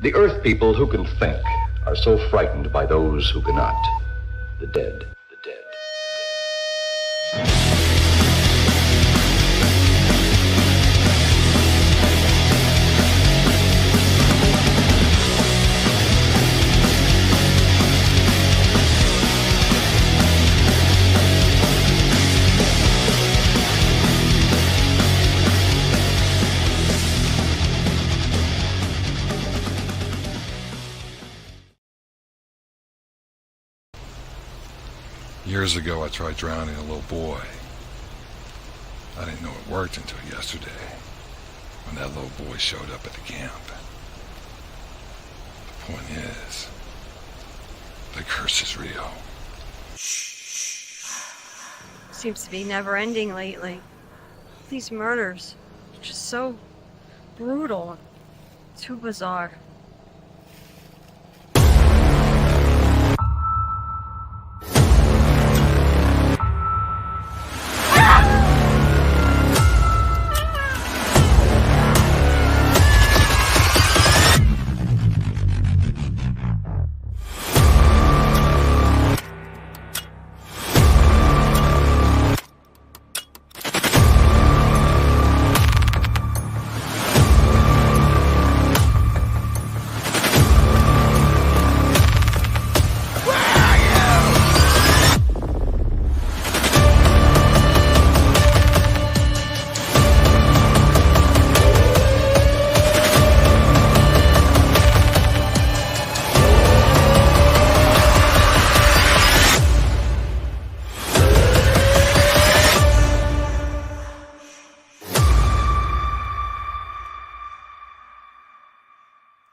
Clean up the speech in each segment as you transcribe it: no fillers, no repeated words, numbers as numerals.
The Earth people who can think are so frightened by those who cannot. The dead, the dead. Years ago, I tried drowning a little boy. I didn't know it worked until yesterday, when that little boy showed up at the camp. The point is, the curse is real. Seems to be never ending lately. These murders, just so brutal, too bizarre.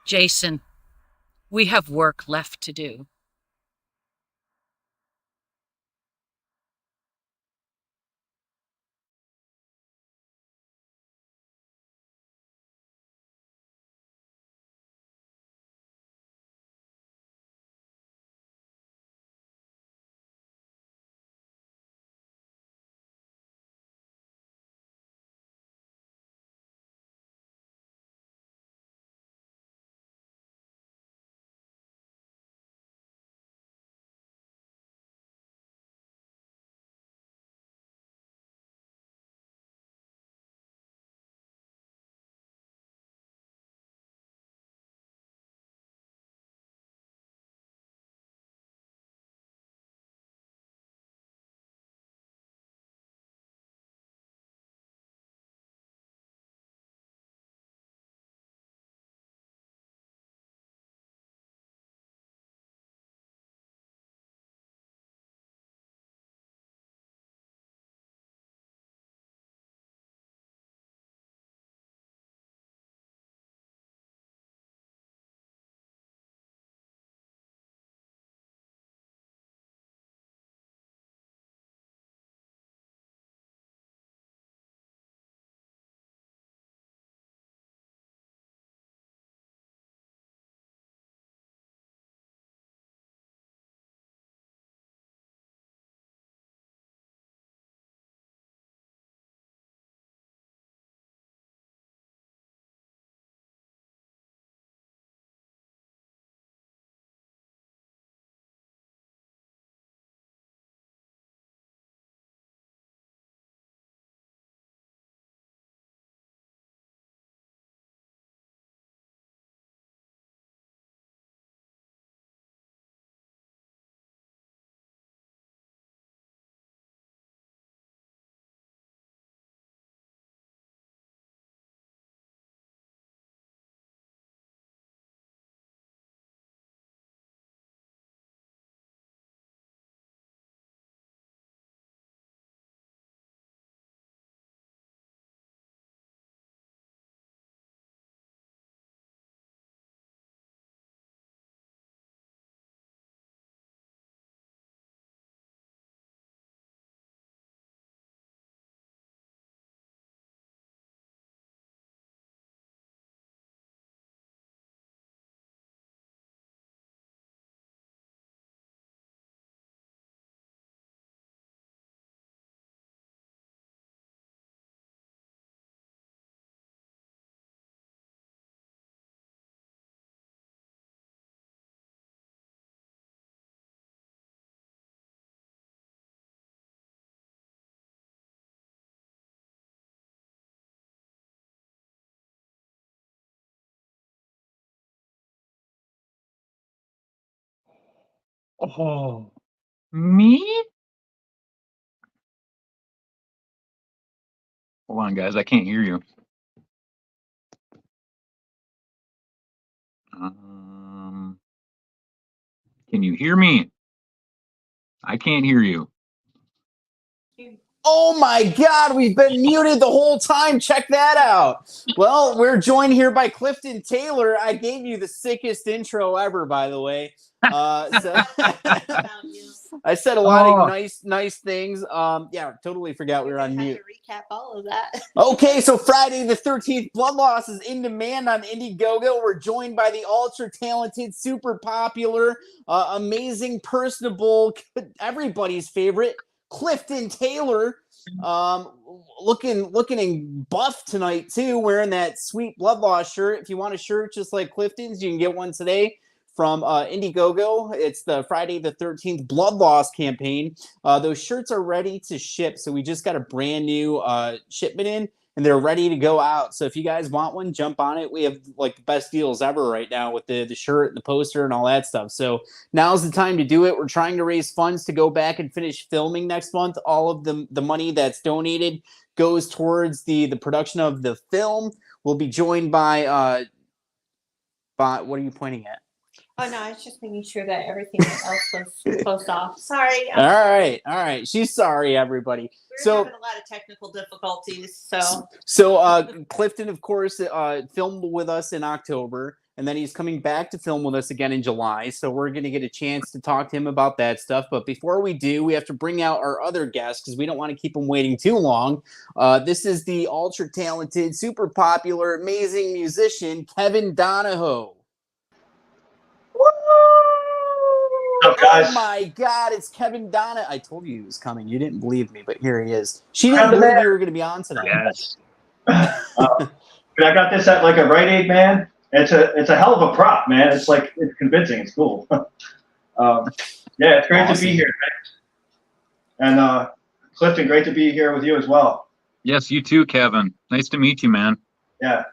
Jason, we have work left to do. Oh, me? Hold on, guys. I can't hear you. Can you hear me? I can't hear you. Oh my God, we've been muted the whole time. Check that out. Well, we're joined here by Clifton Taylor. I gave you the sickest intro ever, by the way. So I said a lot of nice things. Yeah, totally forgot we were on mute. Recap all of that. Okay, so Friday the 13th, Blood Loss is in demand on Indiegogo. We're joined by the ultra talented, super popular, amazing, personable, everybody's favorite, Clifton Taylor. Looking in buff tonight too, wearing that sweet Blood Loss shirt. If you want a shirt just like Clifton's, you can get one today from Indiegogo. It's the Friday the 13th Blood Loss campaign. Those shirts are ready to ship, so we just got a brand new shipment in, and they're ready to go out. So if you guys want one, jump on it. We have like the best deals ever right now with the shirt, the poster, and all that stuff. So now's the time to do it. We're trying to raise funds to go back and finish filming next month. All of the money that's donated goes towards the production of the film. We'll be joined by what are you pointing at? Oh no, I was just making sure that everything else was closed off. Sorry. All right. She's sorry, everybody. We're having a lot of technical difficulties. So Clifton, of course, filmed with us in October, and then he's coming back to film with us again in July. So we're going to get a chance to talk to him about that stuff. But before we do, we have to bring out our other guest because we don't want to keep him waiting too long. This is the ultra talented, super popular, amazing musician, Kevin Donohoe. Oh my God, it's Kevin Donohoe. I told you he was coming. You didn't believe me, but here he is. She didn't believe you were going to be on tonight. Yes. I got this at like a Rite Aid, man. It's a hell of a prop, man. It's convincing. It's cool. Yeah, it's great to be here, man. And Clifton, great to be here with you as well. Yes, you too, Kevin. Nice to meet you, man. Yeah.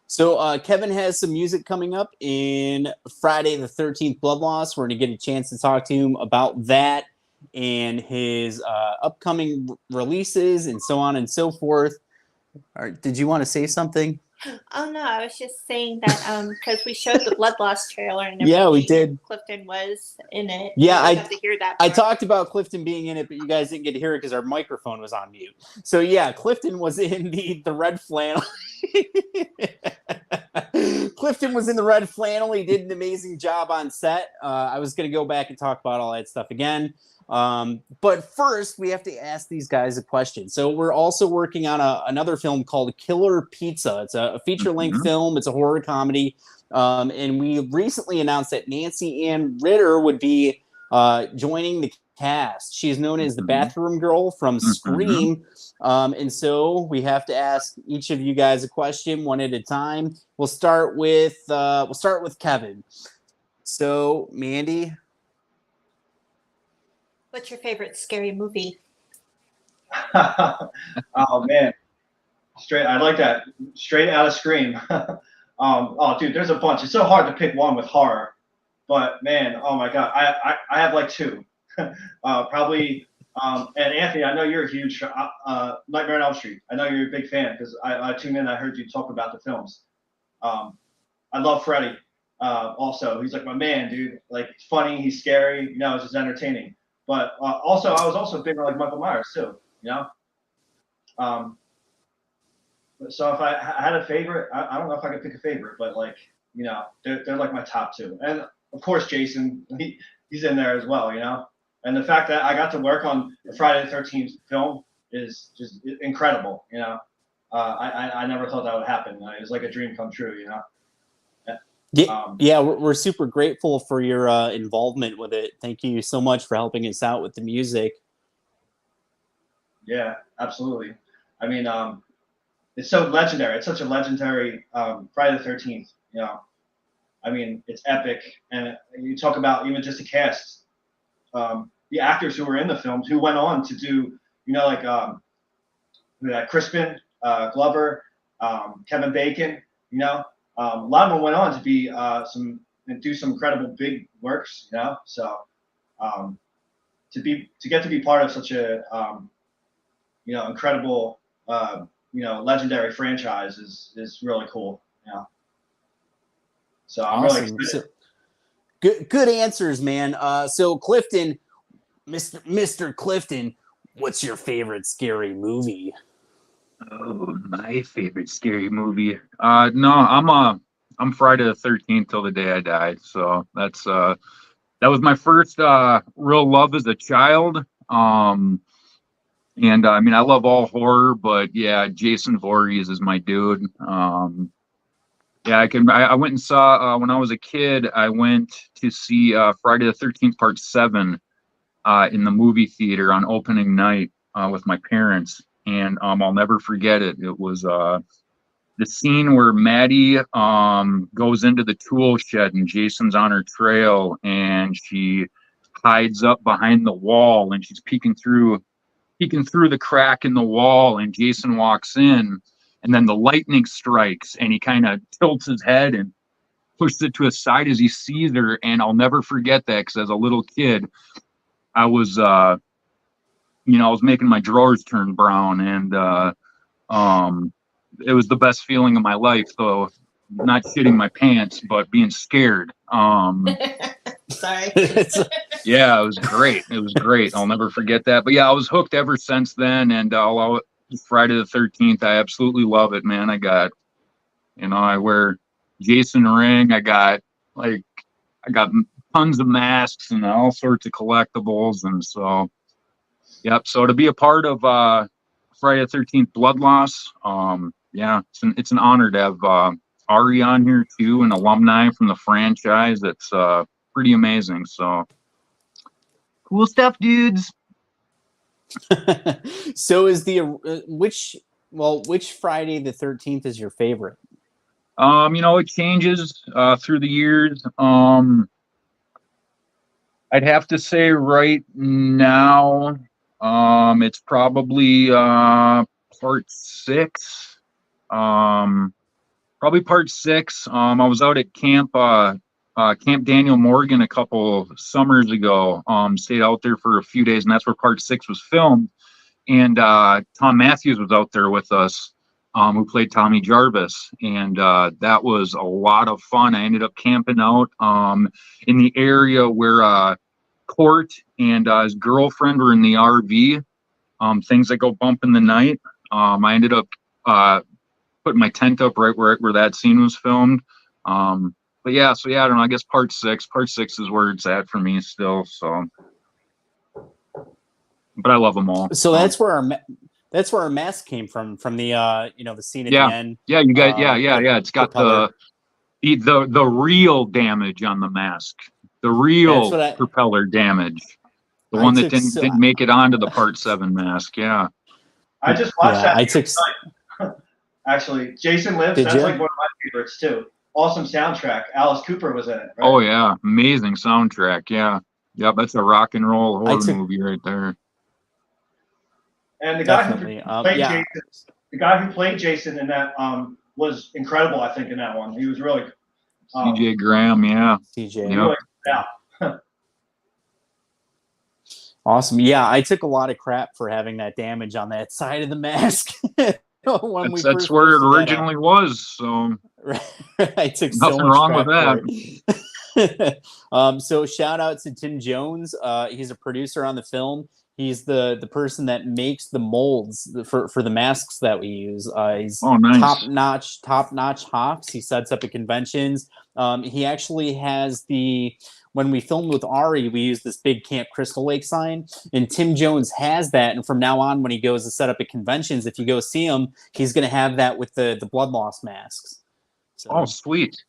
So Kevin has some music coming up in Friday the 13th Blood Loss. We're going to get a chance to talk to him about that and his upcoming releases and so on and so forth. Did you want to say something? Oh no, I was just saying that because we showed the Blood Loss trailer and yeah, we did. Clifton was in it. Yeah, I got to hear that. I talked about Clifton being in it, but you guys didn't get to hear it because our microphone was on mute. So yeah, Clifton was in the red flannel. Clifton was in the red flannel. He did an amazing job on set. I was going to go back and talk about all that stuff again. But first, we have to ask these guys a question. So we're also working on another film called Killer Pizza. It's a feature-length film. It's a horror comedy. And we recently announced that Nancy Ann Ritter would be joining the cast. She's known as the bathroom girl from Scream. And so we have to ask each of you guys a question one at a time. We'll start with Kevin. So, Mandy, what's your favorite scary movie? Oh man, I like that. Straight out of Scream. Oh dude, there's a bunch. It's so hard to pick one with horror, but man, oh my God, I have like two. Probably. And Anthony, I know you're a huge Nightmare on Elm Street. I know you're a big fan because I tuned in. I heard you talk about the films. I love Freddy. Also, he's like my man, dude. Like he's funny, he's scary. It's just entertaining. But also, I was also big on like Michael Myers too. So if I had a favorite, I don't know if I could pick a favorite, but like they're like my top two. And of course, Jason, he's in there as well. And the fact that I got to work on the Friday the 13th film is just incredible. I never thought that would happen. It was like a dream come true. Yeah, we're super grateful for your involvement with it. Thank you so much for helping us out with the music. Yeah, absolutely. I mean, it's so legendary. It's such a legendary Friday the 13th. I mean, it's epic. And you talk about even just the cast. The actors who were in the films who went on to do, Crispin, Glover, Kevin Bacon, a lot of them went on to be some and do some incredible big works, you know. So to get to be part of such a you know, incredible you know, legendary franchise is really cool. You know. So I'm really excited. So, good answers, man. So Clifton, Mr. Clifton, what's your favorite scary movie? Oh, my favorite scary movie. No, I'm Friday the 13th till the day I die. So that was my first real love as a child. And I mean, I love all horror, but yeah, Jason Voorhees is my dude. Yeah, I went and saw when I was a kid. I went to see Friday the 13th Part 7 in the movie theater on opening night with my parents, and I'll never forget it. It was the scene where Maddie goes into the tool shed and Jason's on her trail, and she hides up behind the wall, and she's peeking through the crack in the wall, and Jason walks in, and then the lightning strikes, and he kind of tilts his head and pushes it to his side as he sees her. And I'll never forget that, because as a little kid, I was you know, I was making my drawers turn brown, and it was the best feeling of my life. So not shitting my pants, but being scared. Sorry. Yeah, it was great. It was great. I'll never forget that. But yeah, I was hooked ever since then. And Friday the 13th, I absolutely love it, man. I got, you know, I wear Jason ring. I got tons of masks and all sorts of collectibles. And so, yep. So to be a part of Friday the 13th Blood Loss, yeah, it's an honor to have Ari on here too, an alumni from the franchise. It's pretty amazing. So cool stuff, dudes. So is the which Friday the 13th is your favorite? You know, it changes through the years. I'd have to say right now, it's probably part 6. Probably part 6. I was out at Camp Daniel Morgan a couple summers ago. Stayed out there for a few days, and that's where part 6 was filmed. And Tom Matthews was out there with us, who played Tommy Jarvis, and that was a lot of fun. I ended up camping out in the area where Court and his girlfriend were in the RV. Things that go bump in the night. I ended up putting my tent up right where that scene was filmed. But yeah, so yeah, I don't know. I guess part 6 is where it's at for me still. So, but I love them all. So that's where our mask came from the you know, the scene at the end. Yeah, you got yeah. It's got the real damage on the mask, the real propeller damage, the one that didn't make it onto the part 7 mask. Yeah, I just watched that. Actually, Jason Lives. That's like one of my favorites too. Awesome soundtrack. Alice Cooper was in it. Right? Oh yeah, amazing soundtrack. Yeah, that's a rock and roll horror movie right there. And the guy who played Jason in that was incredible. I think in that one, he was really. CJ Graham, yeah. CJ. Really, yeah. Awesome. Yeah, I took a lot of crap for having that damage on that side of the mask. That's where it originally was. So I took nothing wrong with that. So shout out to Tim Jones. He's a producer on the film. He's the person that makes the molds for the masks that we use. He's nice. top notch hops. He sets up at conventions. He actually has when we filmed with Ari, we used this big Camp Crystal Lake sign, and Tim Jones has that. And from now on, when he goes to set up at conventions, if you go see him, he's going to have that with the blood loss masks. So, oh, sweet!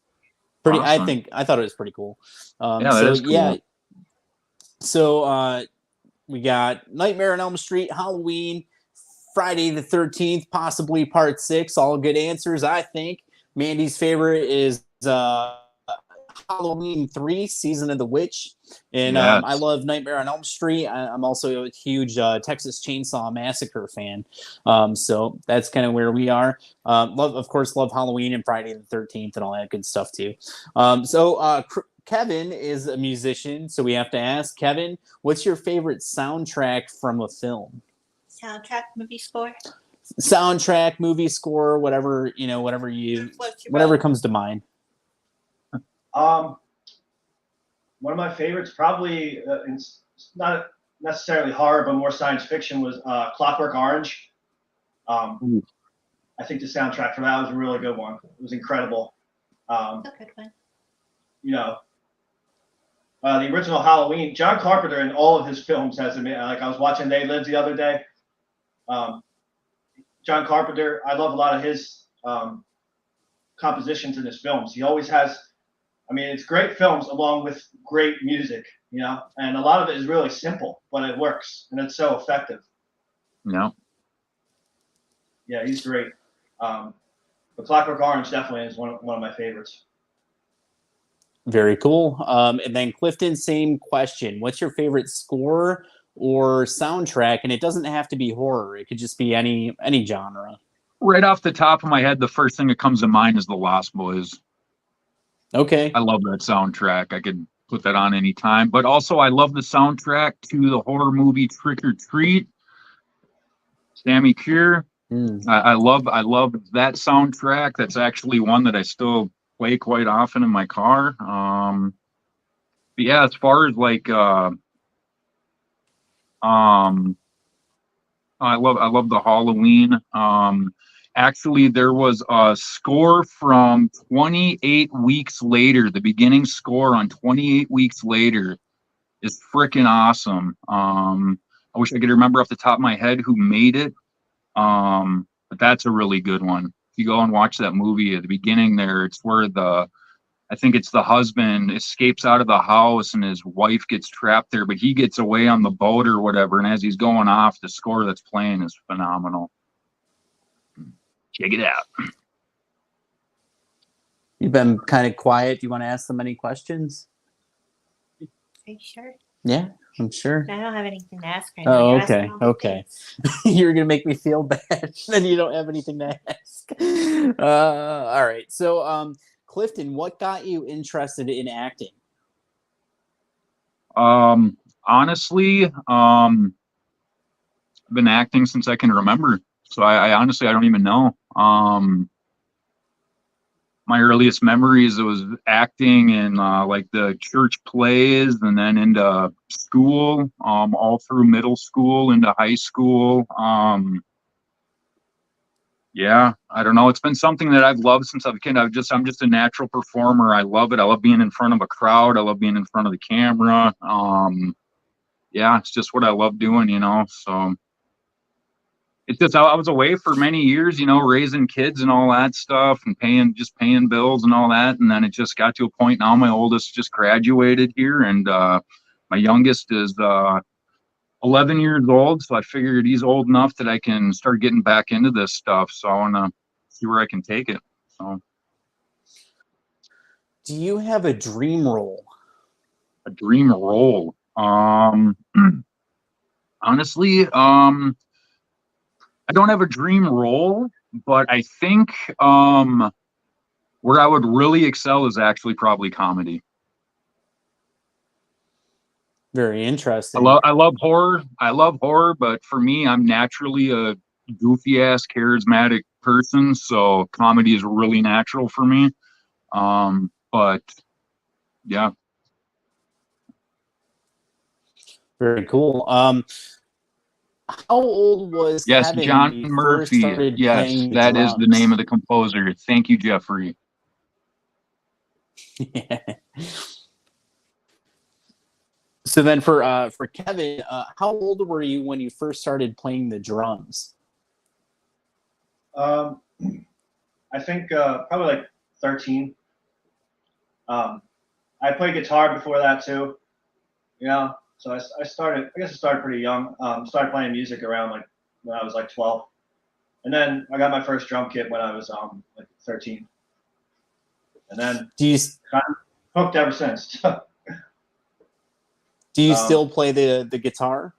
Pretty. Awesome. I thought it was pretty cool. That is cool. Yeah. So we got Nightmare on Elm Street, Halloween, Friday the 13th, possibly part 6. All good answers, I think. Mandy's favorite is Halloween 3, Season of the Witch. And Yes. I love Nightmare on Elm Street. I'm also a huge Texas Chainsaw Massacre fan. So that's kind of where we are. Of course, love Halloween and Friday the 13th and all that good stuff too. Kevin is a musician, so we have to ask Kevin, what's your favorite soundtrack from a film? Soundtrack, movie score. Soundtrack, movie score, whatever whatever comes to mind. One of my favorites, probably it's not necessarily horror, but more science fiction, was Clockwork Orange. I think the soundtrack for that was a really good one. It was incredible. A good one. You know, the original Halloween, John Carpenter in all of his films has a like I was watching They Live the other day. John Carpenter, I love a lot of his compositions in his films. He always has, I mean, it's great films along with great music, you know, and a lot of it is really simple, but it works and it's so effective. No. Yeah, he's great. But Clockwork Orange definitely is one of my favorites. Very cool. And then Clifton, same question. What's your favorite score or soundtrack? And it doesn't have to be horror. It could just be any genre. Right off the top of my head, the first thing that comes to mind is The Lost Boys. Okay. I love that soundtrack. I could put that on any time. But also, I love the soundtrack to the horror movie Trick or Treat. Sammy Cure. I love that soundtrack. That's actually one that I still play quite often in my car. But yeah, as far as like I love the Halloween. Actually, there was a score from 28 Weeks Later. The beginning score on 28 Weeks Later is freaking awesome. I wish I could remember off the top of my head who made it. But that's a really good one. If you go and watch that movie at the beginning there, it's where I think it's the husband escapes out of the house and his wife gets trapped there, but he gets away on the boat or whatever. And as he's going off, the score that's playing is phenomenal. Check it out. You've been kind of quiet. Do you want to ask them any questions? Are you sure? Yeah, I'm sure. I don't have anything to ask right now. Oh, You're okay. asking all the Okay. things. You're going to make me feel bad. Then you don't have anything to ask. All right. So, Clifton, what got you interested in acting? Honestly, I've been acting since I can remember. So I honestly, I don't even know. My earliest memories, it was acting in like the church plays and then into school, all through middle school, into high school. Yeah, I don't know. It's been something that I've loved since I was a kid. I'm just a natural performer. I love it. I love being in front of a crowd. I love being in front of the camera. Yeah, it's just what I love doing, you know. So it's just I was away for many years, you know, raising kids and all that stuff and paying bills and all that. And then it just got to a point now my oldest just graduated here and my youngest is 11 years old. So I figured he's old enough that I can start getting back into this stuff. So I want to see where I can take it. So Do you have a dream role? A dream role. Honestly, I don't have a dream role, but I think where I would really excel is actually probably comedy. Very interesting. I love horror. I love horror, but for me, I'm naturally a goofy ass, charismatic person, so comedy is really natural for me. But yeah. Very cool. How old was Yes, Kevin John when he first Murphy. started Yes, playing the that is the drums? name of the composer. Thank you, Jeffrey. Yeah. So then for Kevin, how old were you when you first started playing the drums? I think probably like 13. I played guitar before that too. You know, so I started pretty young. Started playing music around like when I was like 12. And then I got my first drum kit when I was like 13. And then Do you hooked ever since. Do you still play the guitar?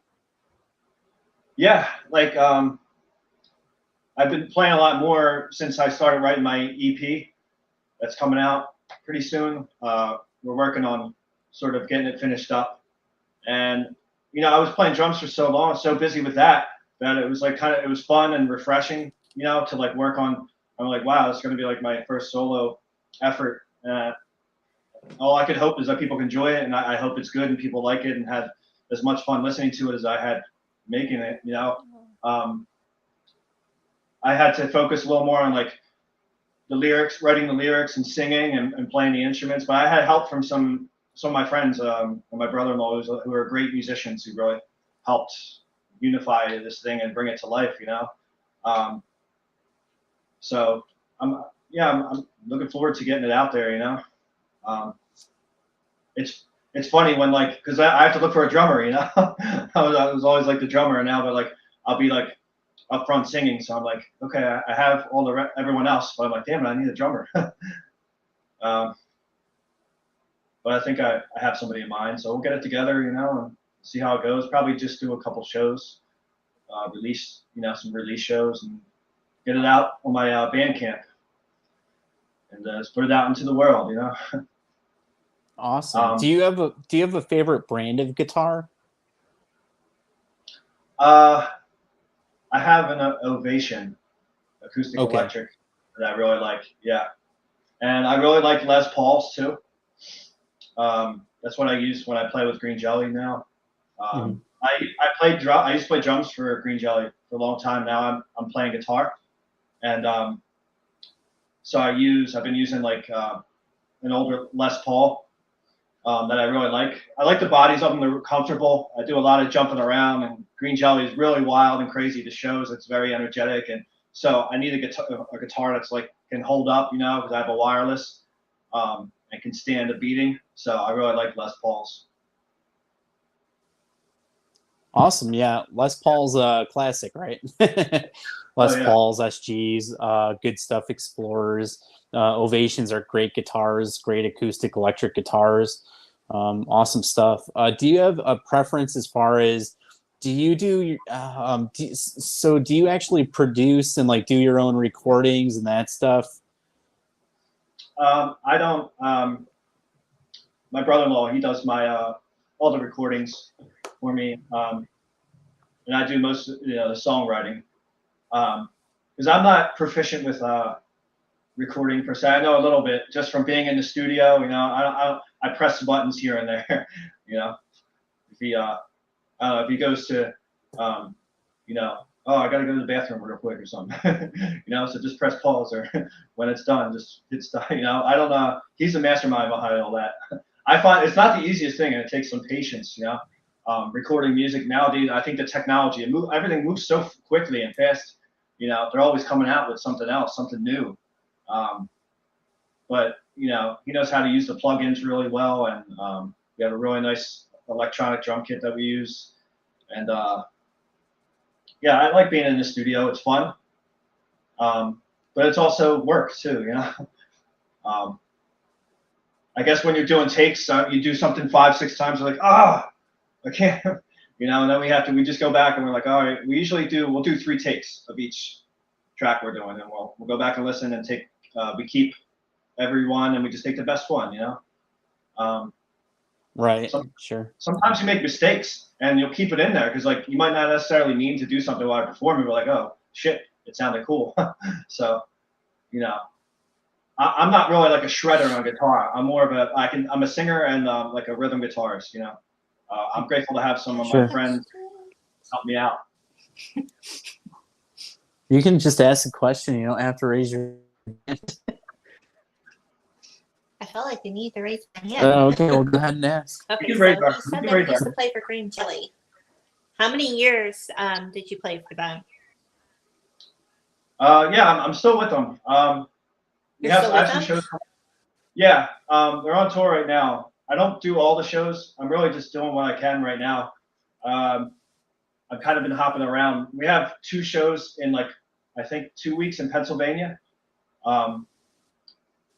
Yeah, like I've been playing a lot more since I started writing my EP that's coming out pretty soon. We're working on sort of getting it finished up. And, I was playing drums for so long, so busy with that it was like it was fun and refreshing, to like work on. I'm like, wow, it's going to be like my first solo effort. All I could hope is that people can enjoy it, and I hope it's good and people like it and had as much fun listening to it as I had making it, I had to focus a little more on like the lyrics, writing the lyrics and singing and playing the instruments. But I had help from some of my friends and my brother-in-law who are great musicians who really helped unify this thing and bring it to life, So I'm looking forward to getting it out there, It's funny when because I have to look for a drummer, I was always like the drummer, and now but I'll be like up front singing, so I'm like, okay, I have everyone else, but I'm like, damn it, I need a drummer. But I think I have somebody in mind, so we'll get it together, and see how it goes. Probably just do a couple shows, release, some release shows, and get it out on my Bandcamp, and just put it out into the world, Awesome. Do you have a favorite brand of guitar? I have an Ovation acoustic electric that I really like. Yeah, and I really like Les Pauls too. That's what I use when I play with Green Jelly now. I used to play drums for Green Jelly for a long time. Now I'm playing guitar, and so I've been using like an older Les Paul that I really like. I like the bodies of them; they're comfortable. I do a lot of jumping around, and Green Jelly is really wild and crazy to shows. It's very energetic, and so I need a guitar that's like can hold up, because I have a wireless and can stand a beating. So I really like Les Pauls. Awesome. Yeah. Les Paul's a classic, right? Les Pauls, SGs, good stuff, Explorers. Ovations are great guitars, great acoustic electric guitars. Awesome stuff. Do you have a preference as far as do you actually produce and like do your own recordings and that stuff? I don't. My brother-in-law, he does my all the recordings for me, and I do most of the songwriting because I'm not proficient with recording per se. I know a little bit just from being in the studio. I press the buttons here and there. If he goes to oh, I gotta go to the bathroom real quick or something. So just press pause, or when it's done, just hit stop. I don't know. He's the mastermind behind all that. I find it's not the easiest thing, and it takes some patience. Recording music nowadays, I think the technology, everything moves so quickly and fast. They're always coming out with something else, something new. But he knows how to use the plugins really well, and we have a really nice electronic drum kit that we use, and yeah, I like being in the studio. It's fun, but it's also work too. I guess when you're doing takes, you do something 5-6 times, you're like, I can't, and then we just go back and we're like, all right, we'll do 3 takes of each track we're doing, and we'll go back and listen and take, we keep every one and we just take the best one, Right. Sure. Sometimes you make mistakes and you'll keep it in there because you might not necessarily mean to do something while I perform, and we're like, oh shit, it sounded cool. So, I'm not really like a shredder on guitar. I'm more of I'm a singer and like a rhythm guitarist. I'm grateful to have some of my friends help me out. You can just ask a question. You don't have to raise your hand. I felt like you need to raise my hand. Okay, well, go ahead and ask. Okay, so you said that you used to play for Green Jelly. How many years did you play for them? Yeah, I'm still with them. I have some shows. Yeah, they're on tour right now. I don't do all the shows. I'm really just doing what I can right now. I've kind of been hopping around. We have 2 shows in I think 2 weeks in Pennsylvania.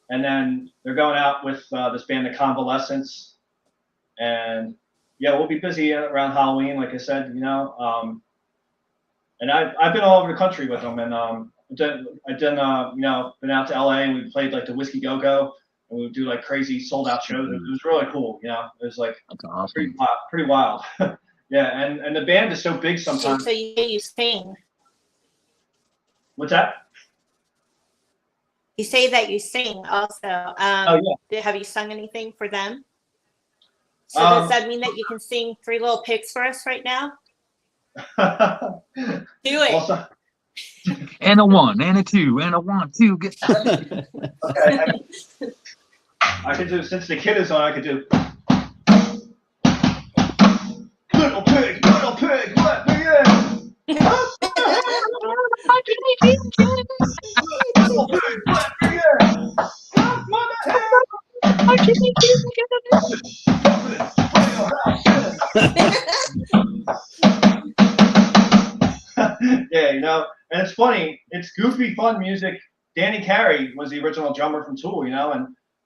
And then they're going out with this band, The Convalescents. And yeah, we'll be busy around Halloween, like I said, you know. And I've been all over the country with them. And I've done you know, been out to LA and we played like the Whiskey Go Go. And we would do like crazy sold out shows. It was really cool, you know. It was like That's awesome. pretty wild. Yeah, and the band is so big sometimes. So you sing. What's that? You say that you sing also. Oh, yeah. Have you sung anything for them? So does that mean that you can sing Three Little Pigs for us right now? Do it. Also, And a 1, and a 2, and a 1, 2. Get okay, I could do, since the kid is on, I could do. Little pig, let me in. Little pig, let me in. Yeah, you know, and it's funny. It's goofy, fun music. Danny Carey was the original drummer from Tool, you know,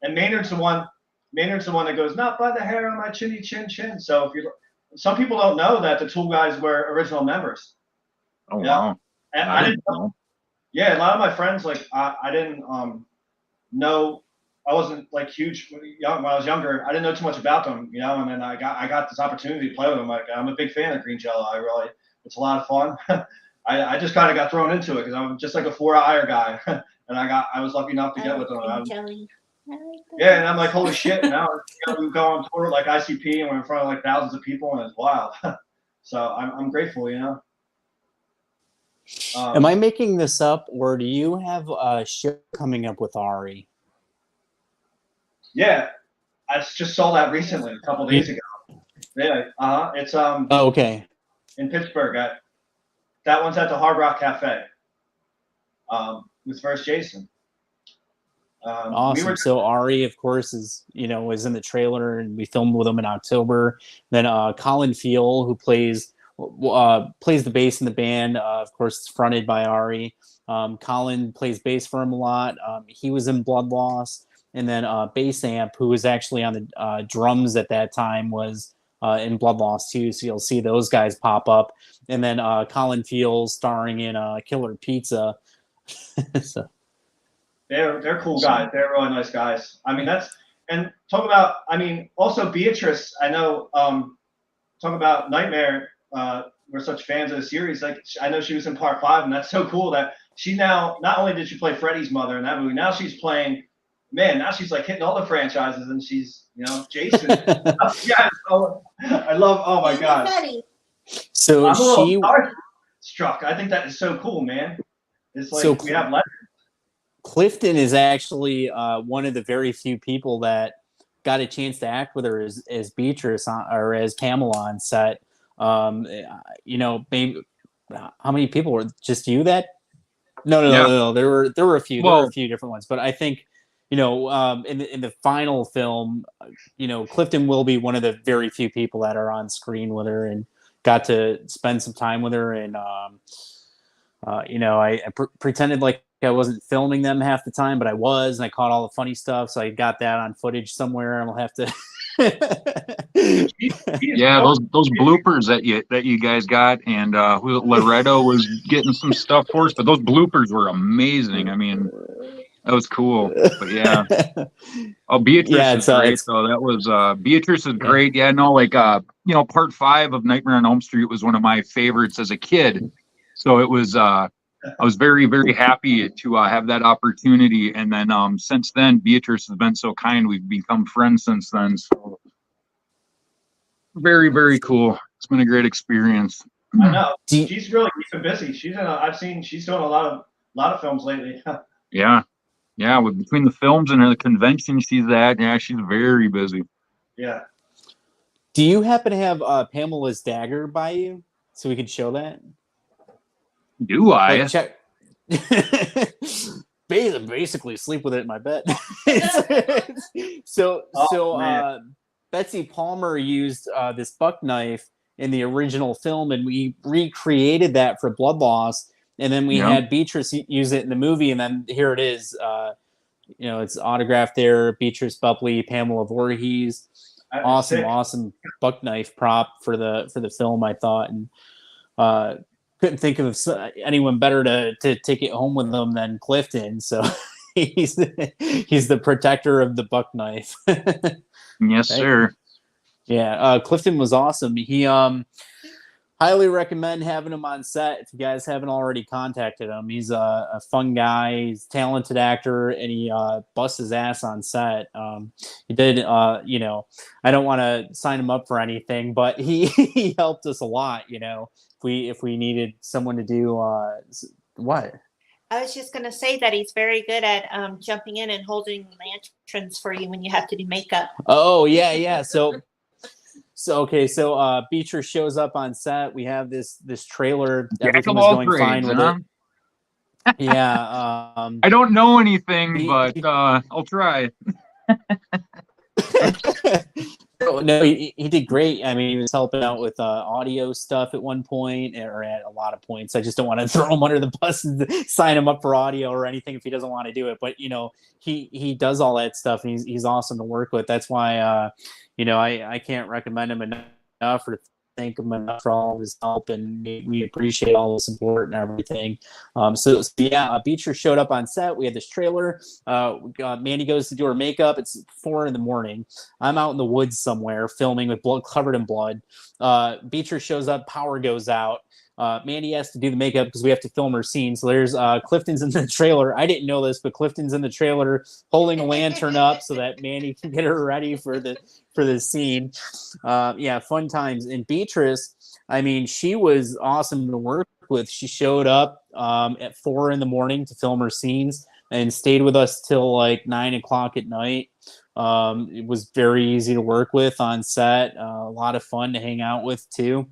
and Maynard's the one that goes, not by the hair on my chinny chin chin. So if you, some people don't know that the Tool guys were original members. Oh, yeah. wow. And I didn't know. Yeah, a lot of my friends, like, I didn't know, I wasn't like huge when I was younger. I didn't know too much about them, you know, and then I got this opportunity to play with them. Like, I'm a big fan of Green Jello. It's a lot of fun. I just kind of got thrown into it because I'm just like a 4-hour guy, and I was lucky enough to get with them. Yeah, and I'm like, holy shit! Now you know, we go on tour like ICP, and we're in front of like thousands of people, and it's wild. So I'm grateful, you know. Am I making this up, or do you have a show coming up with Ari? Yeah, I just saw that recently, a couple days ago. Yeah, it's Oh, okay. in Pittsburgh. That one's at the Hard Rock Cafe. With First Jason. Awesome. So Ari, of course, is was in the trailer, and we filmed with him in October. Then Colin Feel, who plays the bass in the band, of course, it's fronted by Ari. Colin plays bass for him a lot. He was in Blood Loss, and then Bass Amp, who was actually on the drums at that time, was in Blood Loss too. So you'll see those guys pop up, and then Colin Feel starring in Killer Pizza. So. They're cool guys. They're really nice guys. I mean, and talk about, I mean, also Beatrice, I know, talk about Nightmare. We're such fans of the series. Like, I know she was in part 5, and that's so cool that she now, not only did she play Freddy's mother in that movie, now she's playing, now she's like hitting all the franchises, and she's, Jason. Yeah, I love, oh my God. So I'm a little starstruck. I think that is so cool, man. It's like, we have legends. Clifton is actually one of the very few people that got a chance to act with her as Beatrice or as Pamela on set. Maybe how many people were just you that? No. There were a few. There were a few different ones, but I think in the final film, Clifton will be one of the very few people that are on screen with her and got to spend some time with her. And I pretended like I wasn't filming them half the time, but I was, and I caught all the funny stuff. So I got that on footage somewhere, and I'll have to. Yeah, those bloopers that you guys got, and Loretto was getting some stuff for us, but those bloopers were amazing. I mean, that was cool. But yeah, Beatrice is great. So that was Beatrice is great. Yeah, no, like part 5 of Nightmare on Elm Street was one of my favorites as a kid. So it was. I was very, very happy to have that opportunity. And then since then, Beatrice has been so kind. We've become friends since then. So very, very cool. It's been a great experience. I know. She's really keeping busy. I've seen she's doing a lot of films lately. Yeah. Between the films and the convention she's at, she's very busy. Yeah. Do you happen to have Pamela's dagger by you so we could show that? Do I? Check. Basically sleep with it in my bed. Betsy Palmer used this buck knife in the original film, and we recreated that for Blood Loss, and then we had Beatrice use it in the movie, and then here it is it's autographed there. Beatrice Bupley, Pamela Voorhees. Awesome buck knife prop for the film, I thought, and couldn't think of anyone better to take it home with them than Clifton. So he's the protector of the buck knife. Yes, sir. Yeah, Clifton was awesome. He highly recommend having him on set if you guys haven't already contacted him. He's a fun guy. He's a talented actor, and he busts his ass on set. He did, I don't want to sign him up for anything, but he helped us a lot. If we needed someone to do what. I was just going to say that he's very good at jumping in and holding lanterns for you when you have to do makeup. Oh yeah. So Beatrice shows up on set. We have this trailer. Everything was going fine with it. Yeah. I don't know anything, but I'll try. No, he did great. I mean, he was helping out with audio stuff at one point, or at a lot of points. I just don't want to throw him under the bus and sign him up for audio or anything if he doesn't want to do it. But he does all that stuff, and he's awesome to work with. That's why I can't recommend him enough or thank him enough for all of his help, and we appreciate all the support and everything. Beecher showed up on set. We had this trailer. Mandy goes to do her makeup. It's 4 a.m. I'm out in the woods somewhere filming with blood covered in blood. Beecher shows up. Power goes out. Mandy has to do the makeup because we have to film her scene. So there's Clifton's in the trailer. I didn't know this, but Clifton's in the trailer holding a lantern up so that Mandy can get her ready for the scene. Fun times. And Beatrice, I mean, she was awesome to work with. She showed up at 4 a.m. to film her scenes and stayed with us till like 9 o'clock at night. It was very easy to work with on set. A lot of fun to hang out with too.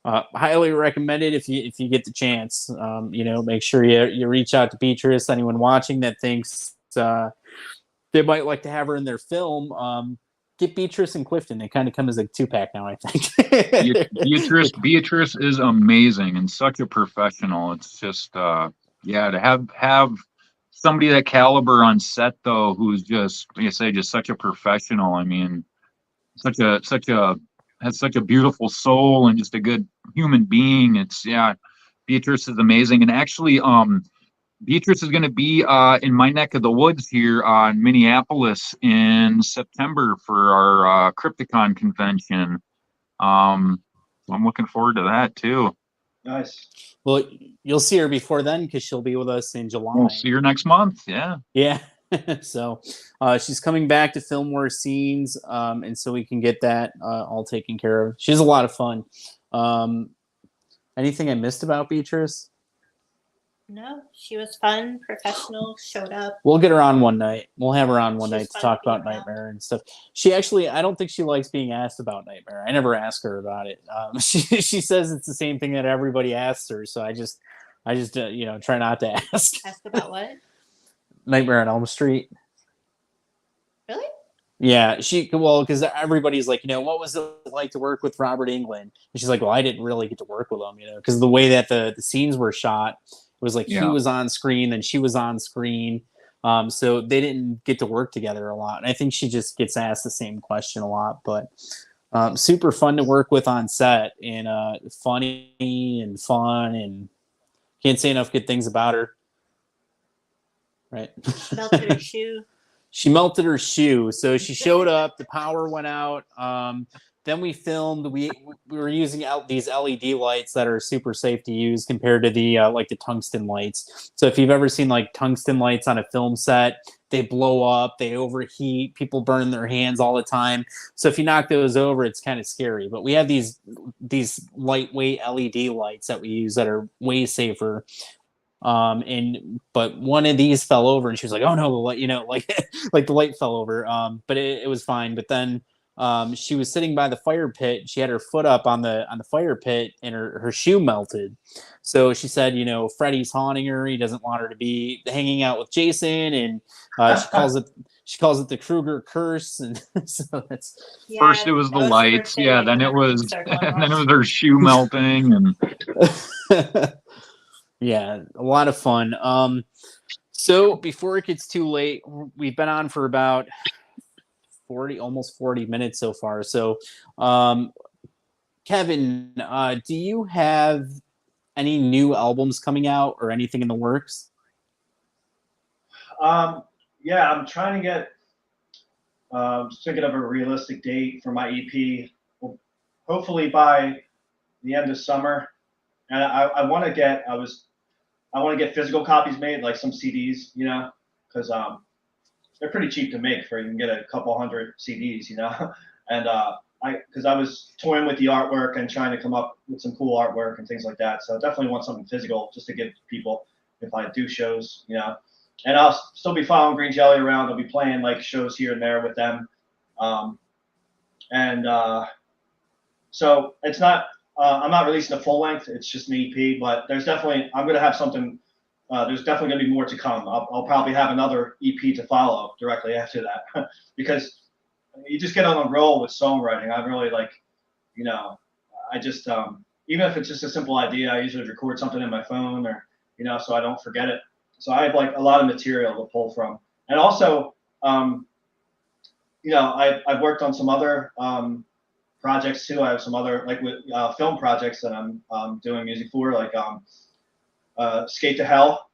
Highly recommended if you get the chance. Make sure you reach out to Beatrice. Anyone watching that thinks they might like to have her in their film, get Beatrice and Clifton. They kind of come as a 2-pack now, I think. Beatrice is amazing and such a professional. It's just to have somebody that caliber on set though, who's just, like I say, just such a professional. I mean, has such a beautiful soul and just a good human being. Beatrice is amazing. And actually, Beatrice is going to be in my neck of the woods here on Minneapolis in September for our Crypticon convention. So I'm looking forward to that too. Nice. Well, you'll see her before then because she'll be with us in July. We'll see her next month. Yeah. Yeah. So she's coming back to film more scenes, and so we can get that all taken care of. She's a lot of fun. Anything I missed about Beatrice? No, she was fun, professional, showed up. We'll get her on one night. We'll have her on one night to talk about Nightmare and stuff. She actually, I don't think she likes being asked about Nightmare. I never ask her about it. She says it's the same thing that everybody asks her. So I just try not to ask. Ask about what? Nightmare on Elm Street. Really? Yeah, because everybody's like, what was it like to work with Robert Englund? And she's like, well, I didn't really get to work with him, because the way that the scenes were shot, it was like he was on screen, then she was on screen. So they didn't get to work together a lot. And I think she just gets asked the same question a lot, but super fun to work with on set, and funny and fun, and can't say enough good things about her. Right. Melted her shoe. She melted her shoe. So she showed up, the power went out. Then we filmed, we were using these LED lights that are super safe to use compared to the the tungsten lights. So if you've ever seen like tungsten lights on a film set, they blow up, they overheat, people burn their hands all the time. So if you knock those over, it's kind of scary. But we have these lightweight LED lights that we use that are way safer. But one of these fell over, and she was like, "Oh no, the light, like the light fell over." But it was fine. But then she was sitting by the fire pit. She had her foot up on the fire pit, and her shoe melted. So she said, Freddy's haunting her. He doesn't want her to be hanging out with Jason, and she calls it the Kruger curse. And so that's first it was the lights, then it was her shoe melting, and yeah, a lot of fun. So before it gets too late, we've been on for about almost 40 minutes so far. So, um, Kevin, do you have any new albums coming out or anything in the works? Yeah, I'm trying to get thinking of a realistic date for my EP. Well, hopefully by the end of summer. And I want to get I want to get physical copies made, like some CDs, you know, because they're pretty cheap to make. For you can get a couple hundred CDs, you know, and because I was toying with the artwork and trying to come up with some cool artwork and things like that. So I definitely want something physical just to give to people if I do shows, you know. And I'll still be following Green Jelly around. I'll be playing like shows here and there with them. Um, and so it's not. I'm not releasing a full length. It's just an EP. But there's definitely. I'm gonna have something. There's definitely gonna be more to come. I'll probably have another EP to follow directly after that because you just get on a roll with songwriting. I really like. You know, I just even if it's just a simple idea, I usually record something in my phone or you know, so I don't forget it. So I have like a lot of material to pull from, and also, you know, I've worked on some other projects too. I have some other like with film projects that I'm doing music for, like Skate to Hell,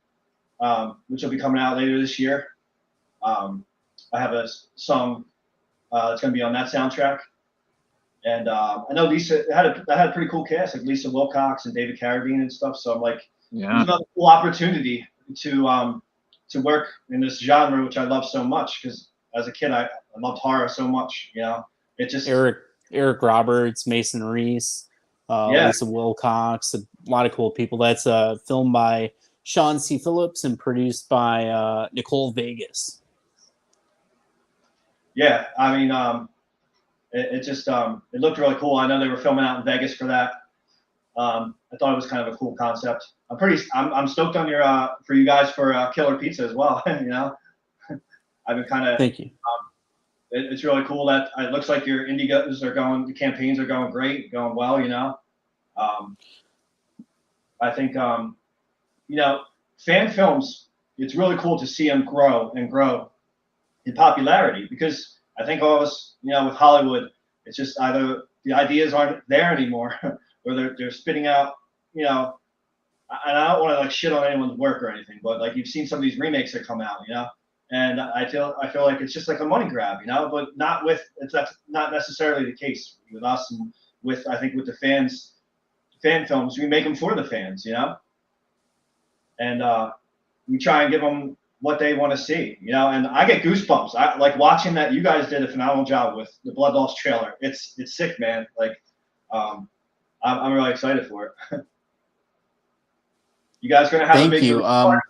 which will be coming out later this year. I have a song that's going to be on that soundtrack, and I know Lisa had a pretty cool cast, like Lisa Wilcox and David Carradine and stuff. So I'm like, Yeah. there's another cool opportunity to work in this genre, which I love so much because as a kid I loved horror so much. You know, it just Eric Roberts, Mason Reese, yeah. Lisa Wilcox, a lot of cool people. That's filmed by Sean C. Phillips and produced by Nicole Vegas. Yeah, I mean, it just it looked really cool. I know they were filming out in Vegas for that. I thought it was kind of a cool concept. I'm stoked on your for you guys for Killer Pizza as well. You know, I've been kind of Thank you. It's really cool that it looks like your indies are going, the campaigns are going great, going well. You know, I think you know, fan films. It's really cool to see them grow and grow in popularity because I think all of us, you know, with Hollywood, it's just either the ideas aren't there anymore or they're spitting out, you know, and I don't want to like shit on anyone's work or anything, but like you've seen some of these remakes that come out, you know, and I feel like it's just like a money grab, you know, but that's not necessarily the case with us and with I think with the fan films, we make them for the fans, you know, and we try and give them what they want to see, you know, and I get goosebumps. I like watching that. You guys did a phenomenal job with the Blood Loss trailer. It's sick, man. Like, I'm really excited for it. You guys gonna have a big party?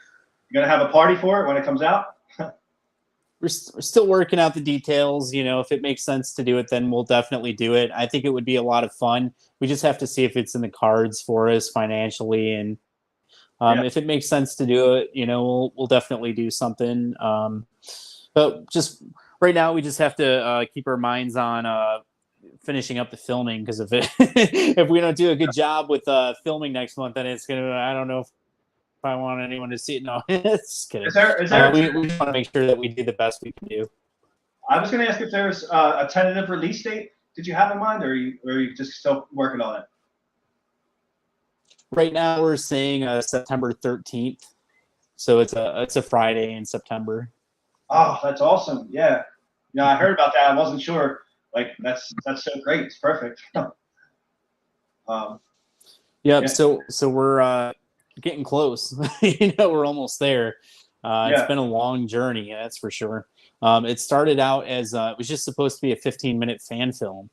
You gonna have a party for it when it comes out? We're still working out the details. You know, if it makes sense to do it, then we'll definitely do it. I think it would be a lot of fun. We just have to see if it's in the cards for us financially, and if it makes sense to do it, you know, we'll definitely do something. But just right now, we just have to keep our minds on finishing up the filming because if we don't do a good job with filming next month, then it's gonna. I don't know if I want anyone to see it. No, just kidding. Is there we just want to make sure that we do the best we can do. I was going to ask if there's a tentative release date. Did you have in mind, or are you just still working on it? Right now, we're saying September 13th, so it's a Friday in September. Oh, that's awesome! Yeah, you know, I heard about that. I wasn't sure. Like, that's so great. It's perfect. Yeah. So we're getting close. You know, we're almost there. It's been a long journey, that's for sure. It started out as it was just supposed to be a 15-minute fan film.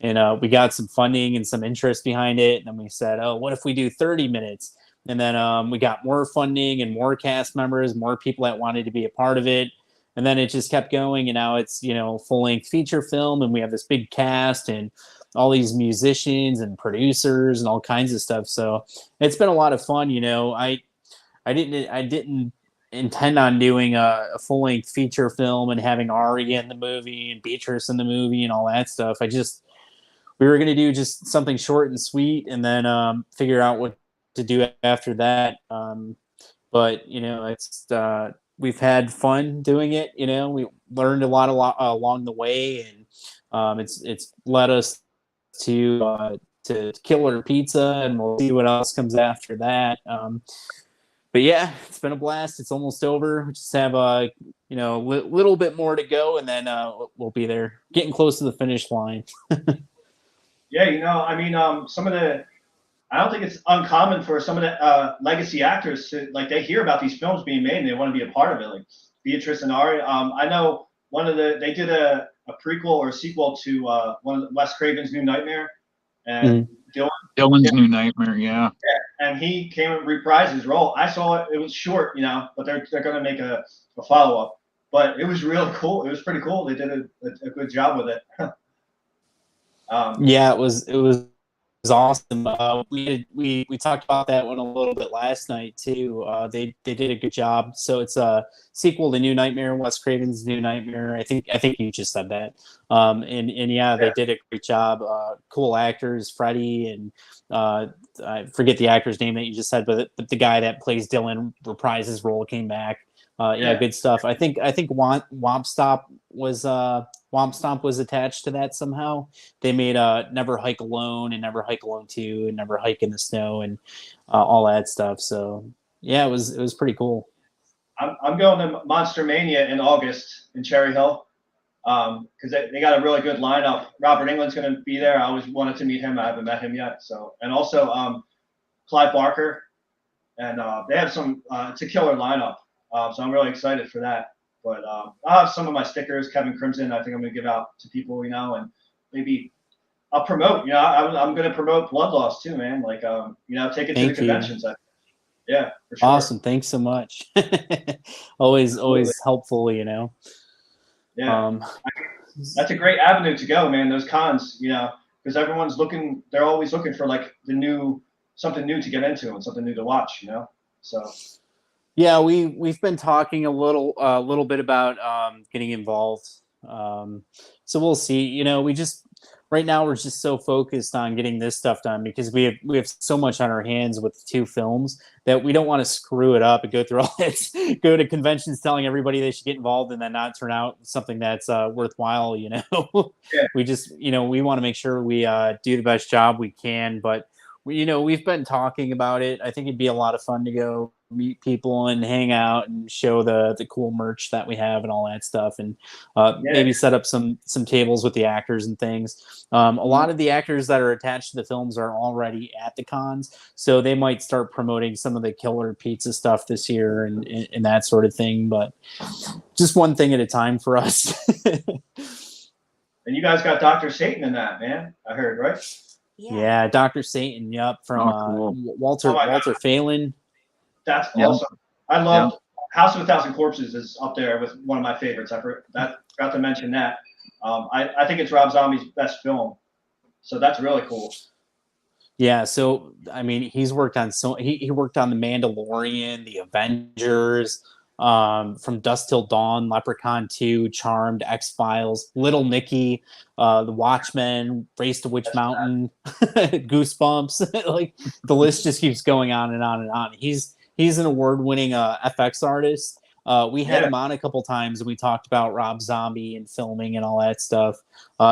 And we got some funding and some interest behind it. And then we said, oh, what if we do 30 minutes? And then we got more funding and more cast members, more people that wanted to be a part of it. And then it just kept going. And now it's, you know, full-length feature film. And we have this big cast and all these musicians and producers and all kinds of stuff. So it's been a lot of fun. You know, I didn't intend on doing a full-length feature film and having Ari in the movie and Beatrice in the movie and all that stuff. We were going to do just something short and sweet and then figure out what to do after that. but it's we've had fun doing it. We learned a lot along the way, and it's led us to Killer Pizza, and we'll see what else comes after that. But yeah, it's been a blast. It's almost over. We just have a little bit more to go, and then we'll be there, getting close to the finish line. Yeah, I mean, I don't think it's uncommon for some of the legacy actors to like they hear about these films being made and they want to be a part of it. Like Beatrice and Ari. I know they did a prequel or a sequel to one of Wes Craven's New Nightmare, and Dylan's New Nightmare. Yeah. And he came and reprised his role. I saw it; it was short, but they're going to make a follow up. But it was really cool. It was pretty cool. They did a good job with it. Yeah, it was awesome. We talked about that one a little bit last night too. They did a good job. So it's a sequel to New Nightmare, Wes Craven's New Nightmare. I think you just said that. And yeah, they did a great job. Cool actors, Freddie and I forget the actor's name that you just said, but the guy that plays Dylan reprised his role, came back. Good stuff. I think Womp Stomp was attached to that somehow. They made Never Hike Alone and Never Hike Alone 2 and Never Hike in the Snow and all that stuff. So yeah, it was pretty cool. I'm going to Monster Mania in August in Cherry Hill because they got a really good lineup. Robert Englund's going to be there. I always wanted to meet him. I haven't met him yet. So and also Clive Barker, and they have some. It's a killer lineup. So I'm really excited for that. But I'll have some of my stickers, Kevin Crimson. I think I'm going to give out to people, and maybe I'll promote. I'm going to promote Blood Loss too, man. Like, take it to the conventions. Yeah, for sure. Awesome. Thanks so much. always helpful, Yeah. That's a great avenue to go, man. Those cons, because everyone's looking. They're always looking for like something new to get into and something new to watch, So. Yeah, we've been talking a little bit about getting involved. So we'll see. We just right now we're just so focused on getting this stuff done because we have so much on our hands with 2 films that we don't want to screw it up and go through all this, go to conventions telling everybody they should get involved and then not turn out something that's worthwhile. Yeah. We just we want to make sure we do the best job we can, but we've been talking about it. I think it'd be a lot of fun to go meet people and hang out and show the cool merch that we have and all that stuff, and maybe set up some tables with the actors and things. A lot of the actors that are attached to the films are already at the cons, so they might start promoting some of the Killer Pizza stuff this year and that sort of thing, but just one thing at a time for us. And you guys got Dr. Satan in that, man. I heard, right? Yeah, Dr. Satan, from cool. Walter Phelan. That's awesome. I love House of a Thousand Corpses is up there with one of my favorites. I forgot to mention that. I think it's Rob Zombie's best film. So that's really cool. Yeah, so I mean, he's worked on he worked on The Mandalorian, The Avengers, From Dusk Till Dawn, Leprechaun 2, Charmed, X-Files, Little Nicky, The Watchmen, Race to Witch Mountain, Goosebumps. Like the list just keeps going on and on and on. He's an award-winning FX artist. We had him on a couple times and we talked about Rob Zombie and filming and all that stuff.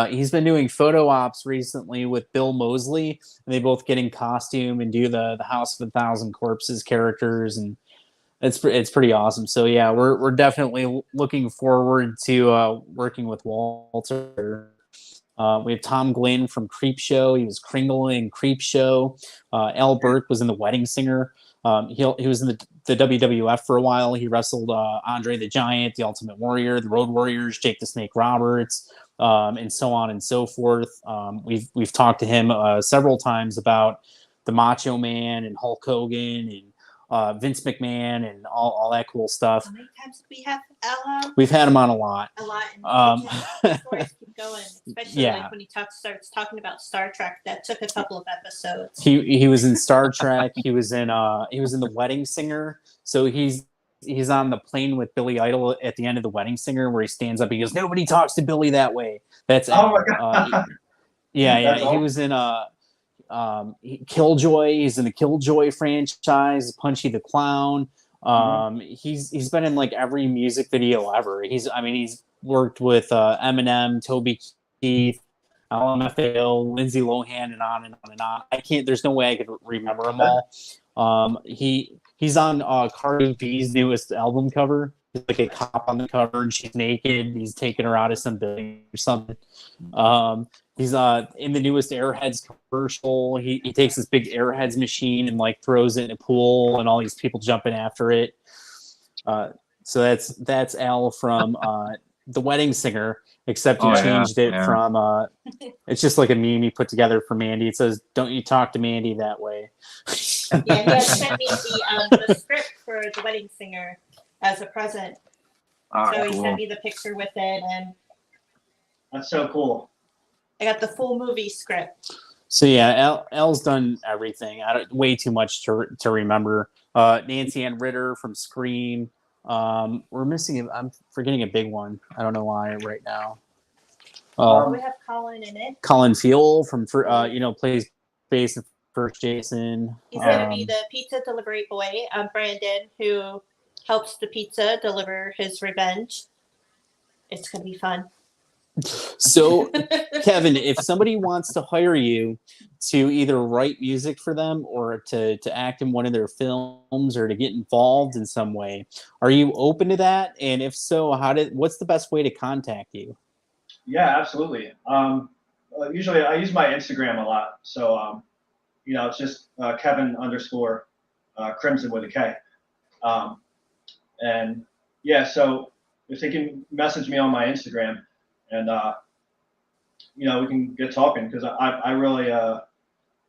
He's been doing photo ops recently with Bill Moseley, and they both get in costume and do the House of a Thousand Corpses characters, and it's pretty awesome. So yeah, we're definitely looking forward to working with Walter. We have Tom Glynn from Creepshow. He was Kringle in Creepshow. Al Burke was in The Wedding Singer. He was in the WWF for a while. He wrestled Andre the Giant, The Ultimate Warrior, the Road Warriors, Jake the Snake Roberts, and so on and so forth. We've talked to him several times about the Macho Man and Hulk Hogan and Vince McMahon and all that cool stuff. How many times did we have Ella? We've had him on a lot. A lot. And the stories keep going, especially like when he starts talking about Star Trek. That took a couple of episodes. He was in Star Trek. He was in The Wedding Singer. So he's on the plane with Billy Idol at the end of The Wedding Singer, where he stands up. He goes, "Nobody talks to Billy that way." That's my God. He was in Killjoy. He's in the Killjoy franchise. Punchy the Clown. He's been in like every music video ever. He's worked with Eminem, Toby Keith, LMFAO, Lindsay Lohan, and on and on and on. There's no way I could remember them all. He's on Cardi B's newest album cover. He's like a cop on the cover, and she's naked. He's taking her out of some building or something. He's in the newest Airheads commercial. He takes this big Airheads machine and like throws it in a pool, and all these people jumping after it. So that's Al from The Wedding Singer, except he changed it from it's just like a meme he put together for Mandy. It says, "Don't you talk to Mandy that way." Yeah, he had sent me the script for The Wedding Singer as a present. So he sent me the picture with it, and that's so cool. I got the full movie script. So yeah, Elle's done everything. Way too much to remember. Nancy Ann Ritter from Scream. We're missing. I'm forgetting a big one. I don't know why right now. We have Colin in it. Colin Feal from plays Jason First Jason. He's gonna be the pizza delivery boy, Brandon, who helps the pizza deliver his revenge. It's gonna be fun. So, Kevin, if somebody wants to hire you to either write music for them or to act in one of their films or to get involved in some way, are you open to that? And if so, what's the best way to contact you? Yeah, absolutely. Usually I use my Instagram a lot. So, it's just Kevin_Crimson with a K. And yeah, so if they can message me on my Instagram, and we can get talking, because I really I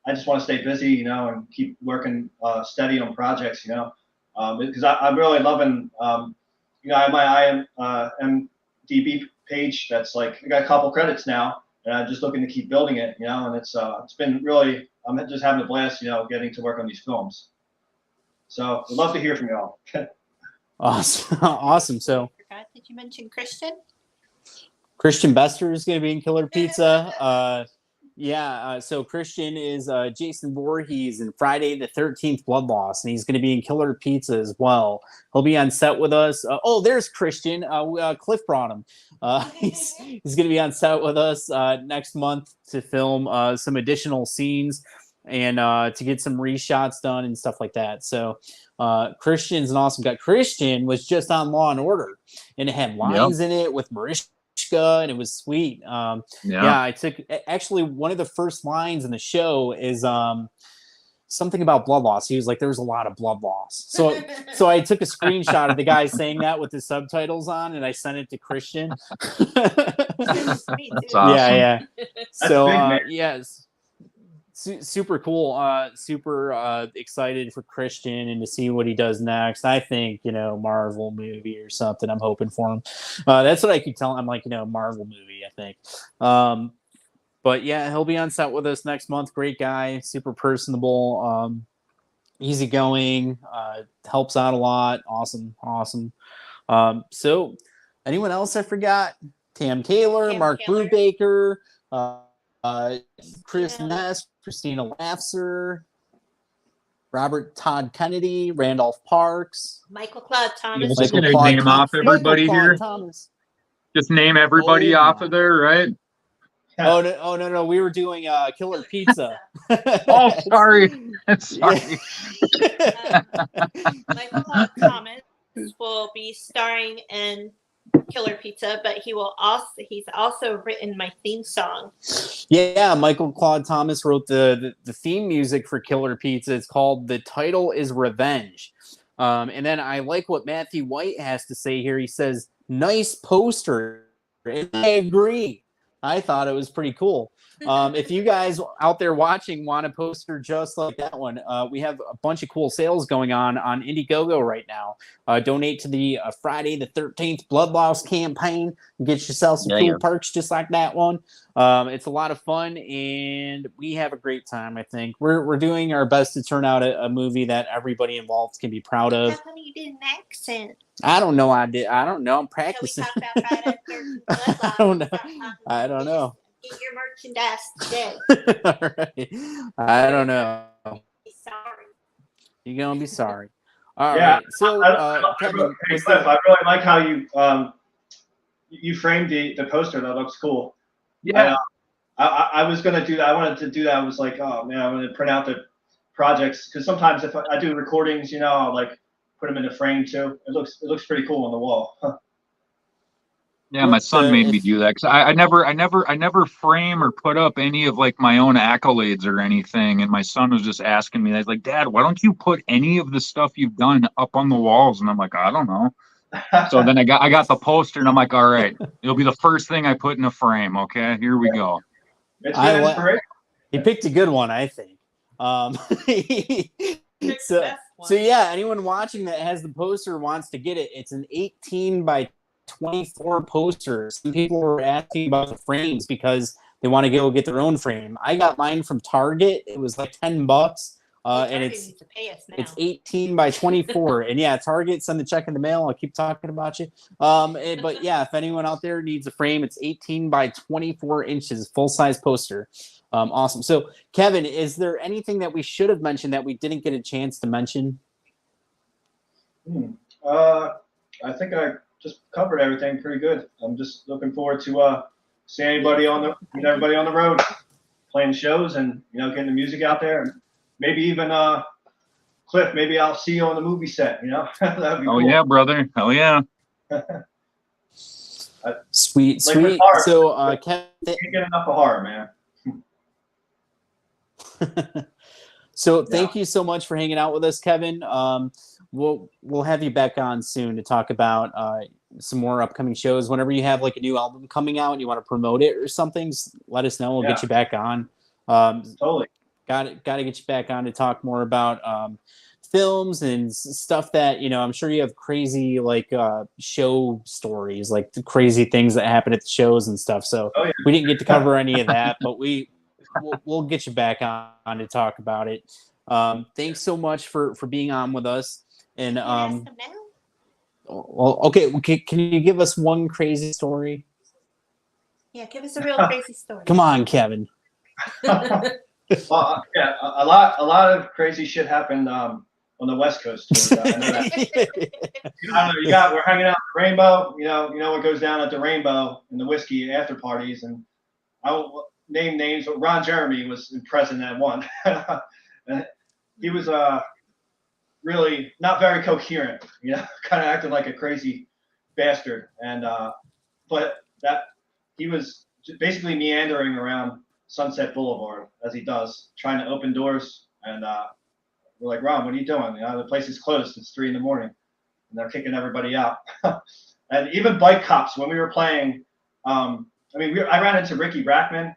just want to stay busy, and keep working steady on projects, because I'm really loving I have my IMDb page that's like, I got a couple credits now, and I'm just looking to keep building it, and it's been really, I'm just having a blast, getting to work on these films. So I'd love to hear from y'all. Awesome. So Did you mention Christian? Christian Bester is going to be in Killer Pizza. So Christian is Jason Voorhees in Friday the 13th Blood Loss, and he's going to be in Killer Pizza as well. He'll be on set with us. There's Christian. Cliff brought him. He's going to be on set with us next month to film some additional scenes and to get some reshots done and stuff like that. So Christian's an awesome guy. Christian was just on Law and Order, and it had lines in it with Mariska, and it was sweet. I took actually one of the first lines in the show is something about blood loss. He was like, "There was a lot of blood loss." So I took a screenshot of the guy saying that with the subtitles on, and I sent it to Christian. That's awesome. Yeah. So big, yes. Super cool. Super excited for Christian and to see what he does next. I think, Marvel movie or something. I'm hoping for him. That's what I keep telling. I'm like, Marvel movie, I think. But yeah, he'll be on set with us next month. Great guy, super personable, easygoing, helps out a lot. Awesome. So anyone else I forgot? Tam Taylor, Mark Brubaker, Chris Ness, Christina Lafser, Robert Todd Kennedy, Randolph Parks, Michael Claude Thomas. Just gonna name off everybody here. Just name everybody off of there, right? Oh no! We were doing Killer Pizza. Oh, sorry. Michael Claude Thomas will be starring in Killer Pizza, but he's also written my theme song. Yeah, Michael Claude Thomas wrote the theme music for Killer Pizza. It's called The Title is Revenge. And then I like what Matthew White has to say here. He says, "Nice poster." And I agree. I thought it was pretty cool. If you guys out there watching want a poster just like that one, we have a bunch of cool sales going on Indiegogo right now. Donate to the Friday the 13th Blood Loss campaign and get yourself some cool perks just like that one. It's a lot of fun, and we have a great time, I think. We're doing our best to turn out a movie that everybody involved can be proud of. How come you did an accent? I don't know. I don't know. I'm practicing. So we talked about Friday the 13th Blood Loss. I don't know. Get your merchandise today. All right. I don't know. Sorry. You're gonna be sorry. All Yeah, right. So, Kevin, hey was Cliff, there, I really like how you framed the poster. That looks cool. Yeah. I was gonna do that. I wanted to do that. I was like, oh man, I'm gonna print out the projects because sometimes if I do recordings, I'll like put them in a frame too. It looks pretty cool on the wall. Yeah, my son made me if do that because I never frame or put up any of like my own accolades or anything. And my son was just asking me, like, Dad, why don't you put any of the stuff you've done up on the walls? And I'm like, I don't know. So then I got the poster, and I'm like, all right, it'll be the first thing I put in a frame. Okay, here we go. It's good inspiration. he picked a good one, I think. So yeah, anyone watching that has the poster wants to get it. It's an 18 by 24 poster. Some people were asking about the frames because they want to go get their own frame. I got mine from Target. It was like $10. And it's 18 by 24. And yeah, Target, send the check in the mail. I'll keep talking about you. But yeah, if anyone out there needs a frame, it's 18 by 24 inches, full size poster. Awesome. So Kevin, is there anything that we should have mentioned that we didn't get a chance to mention? I think I just covered everything pretty good. I'm just looking forward to seeing everybody on the road, playing shows, and getting the music out there, and maybe even Cliff. Maybe I'll see you on the movie set. That'd be cool. Oh yeah, brother. Hell yeah. Sweet. Horror. So Kevin, can't get enough of horror, man. So thank you so much for hanging out with us, Kevin. We'll have you back on soon to talk about some more upcoming shows. Whenever you have like a new album coming out and you want to promote it or something, let us know. We'll get you back on. Totally. Got to get you back on to talk more about films and stuff that I'm sure you have crazy like show stories, like the crazy things that happen at the shows and stuff. So we didn't get to cover any of that, but we'll get you back on to talk about it. Thanks so much for being on with us. And well, okay, can you give us one crazy story? Yeah, give us a real crazy story. Come on, Kevin. Well, yeah, a lot of crazy shit happened on the West Coast too. I know that. We're hanging out at the Rainbow. You know what goes down at the Rainbow and the whiskey after parties, and I won't name names, but Ron Jeremy was present at one. He was really not very coherent, kind of acting like a crazy bastard, and but that he was basically meandering around Sunset Boulevard as he does, trying to open doors, and we're like, Ron, what are you doing? The place is closed. It's 3 a.m, and they're kicking everybody out. And even bike cops when we were playing. I ran into Ricky Rackman.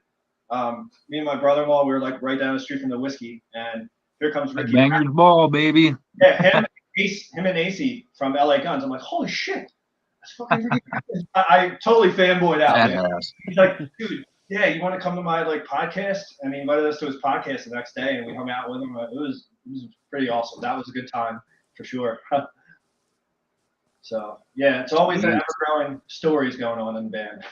Me and my brother-in-law, we were like right down the street from the whiskey, and here comes Ricky. Banger's ball, baby. Yeah, him and AC from LA Guns. I'm like, holy shit, that's fucking Ricky Rackman. I totally fanboyed out. Man. He's like, dude, yeah, you want to come to my like podcast? And he invited us to his podcast the next day, and we hung out with him. It was pretty awesome. That was a good time for sure. So yeah, it's always an ever-growing stories going on in the band.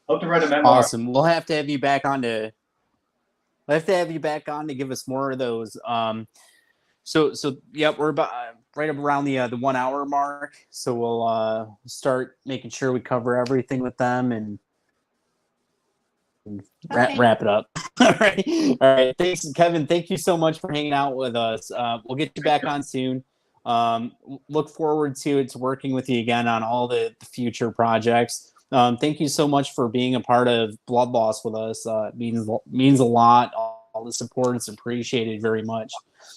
Hope to write a memoir. Awesome. We'll have to have you back on to give us more of those. So yep, we're about right around the 1 hour mark. So we'll start making sure we cover everything with them and wrap it up. All right. Thanks, Kevin. Thank you so much for hanging out with us. We'll get you back on soon. Look forward to working with you again on all the future projects. Thank you so much for being a part of Blood Loss with us. It means a lot. All the support is appreciated very much.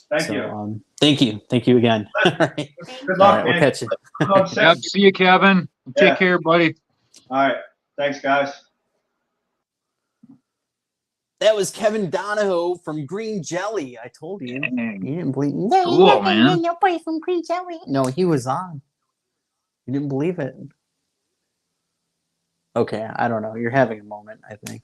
Thank you. Thank you again. All right. Good luck, man. We'll catch you. Yep, see you, Kevin. Take care, buddy. All right. Thanks, guys. That was Kevin Donohoe from Green Jelly. I told you. Dang. You didn't believe me. Cool, man. Nobody from Green Jelly. No, he was on. You didn't believe it. Okay, I don't know. You're having a moment, I think.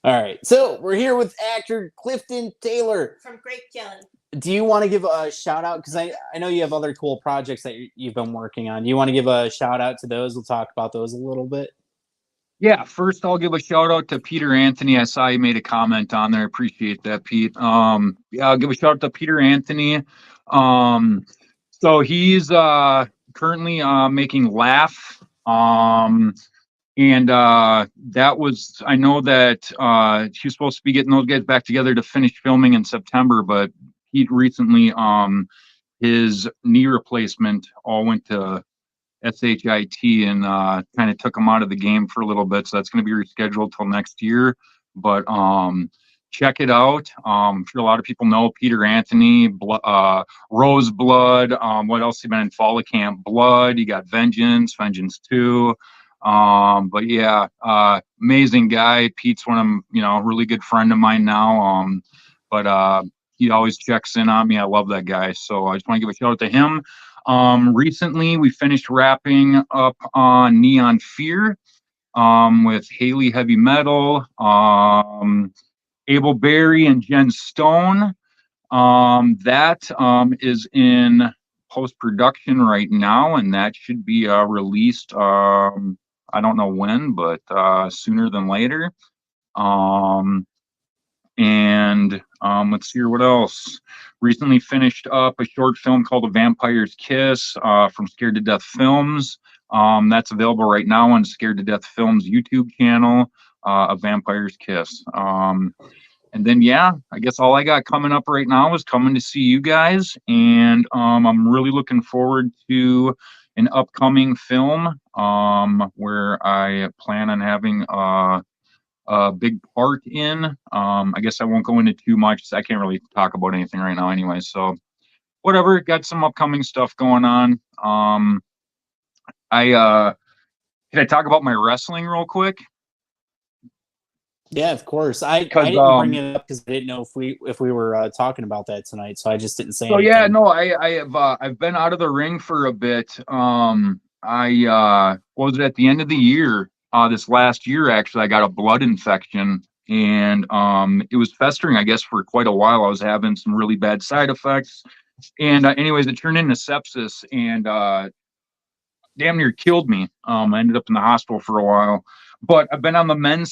All right, so we're here with actor Clifton Taylor. From Grape Jelly. Do you want to give a shout out? Because I know you have other cool projects that you've been working on. Do you want to give a shout out to those? We'll talk about those a little bit. Yeah, first I'll give a shout out to Peter Anthony. I saw you made a comment on there. Appreciate that, Pete. Yeah, I'll give a shout out to Peter Anthony. So he's currently making Laugh. And that was, I know that she was supposed to be getting those guys back together to finish filming in September, but he recently his knee replacement all went to SHIT and kind of took him out of the game for a little bit. So that's going to be rescheduled till next year. But check it out. I'm sure a lot of people know Peter Anthony, Roseblood. What else? He been in Fall of Camp Blood. You got Vengeance 2. But yeah, amazing guy. Pete's one of, a really good friend of mine now. But he always checks in on me. I love that guy. So I just want to give a shout out to him. Recently we finished wrapping up on Neon Fear, with Haley Heavy Metal, Abel Berry and Jen Stone. That is in post-production right now, and that should be released, I don't know when, but sooner than later. Let's see here, what else? Recently finished up a short film called A Vampire's Kiss from Scared to Death Films. That's available right now on Scared to Death Films YouTube channel, A Vampire's Kiss. And then, yeah, I guess all I got coming up right now is coming to see you guys. And I'm really looking forward to an upcoming film where I plan on having a big part in. I guess I won't go into too much. I can't really talk about anything right now anyway. So whatever, got some upcoming stuff going on. Can I talk about my wrestling real quick? Yeah, of course. I didn't bring it up because I didn't know if we were talking about that tonight, so I just didn't say anything. Yeah, no, I've been out of the ring for a bit. I was it at the end of the year, this last year actually, I got a blood infection, and it was festering, I guess, for quite a while. I was having some really bad side effects, and anyways, it turned into sepsis, and damn near killed me. I ended up in the hospital for a while. But I've been on the mend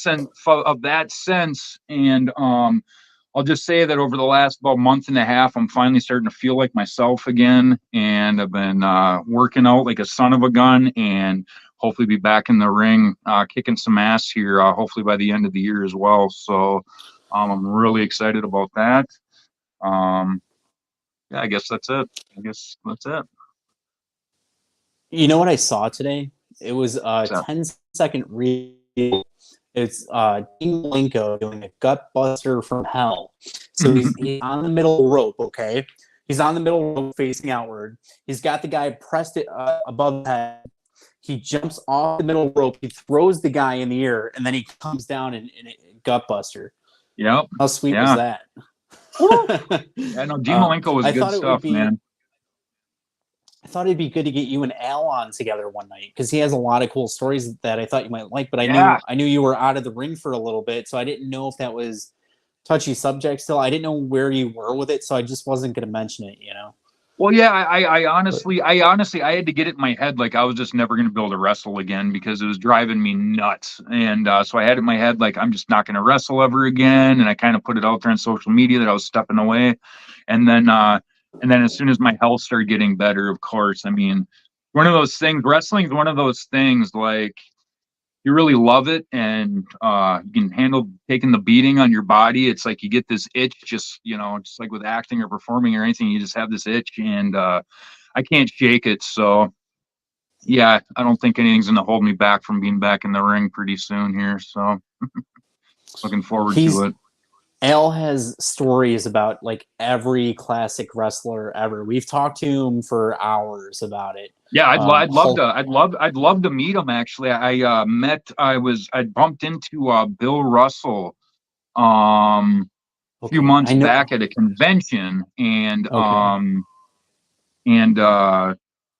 of that since, and I'll just say that over the last about month and a half, I'm finally starting to feel like myself again, and I've been working out like a son of a gun, and hopefully be back in the ring, kicking some ass here, hopefully by the end of the year as well. So I'm really excited about that. Yeah, I guess that's it. You know what I saw today? It was a 10-second reel. It's Dean Malenko doing a gut buster from hell. So he's on the middle rope, okay? He's on the middle rope facing outward. He's got the guy pressed it above the head. He jumps off the middle rope. He throws the guy in the air, and then he comes down in a gut buster. Yep. How sweet was that? Yeah, no, Dean Malenko was good stuff, man. I thought it'd be good to get you and Al on together one night because he has a lot of cool stories that I thought you might like. But I knew you were out of the ring for a little bit, so I didn't know if that was touchy subject still. I didn't know where you were with it, so I just wasn't going to mention it. Well, yeah, I honestly, I had to get it in my head like I was just never going to be able to wrestle again because it was driving me nuts. And so I had it in my head like I'm just not going to wrestle ever again. And I kind of put it out there on social media that I was stepping away. And then as soon as my health started getting better, of course, I mean, one of those things, wrestling is one of those things like you really love it and you can handle taking the beating on your body. It's like you get this itch, just like with acting or performing or anything, you just have this itch, and I can't shake it. So yeah, I don't think anything's going to hold me back from being back in the ring pretty soon here. So looking forward to it. Al has stories about like every classic wrestler ever. We've talked to him for hours about it. Yeah, I'd love to meet him. Actually, I bumped into Bill Russell a few months back at a convention, and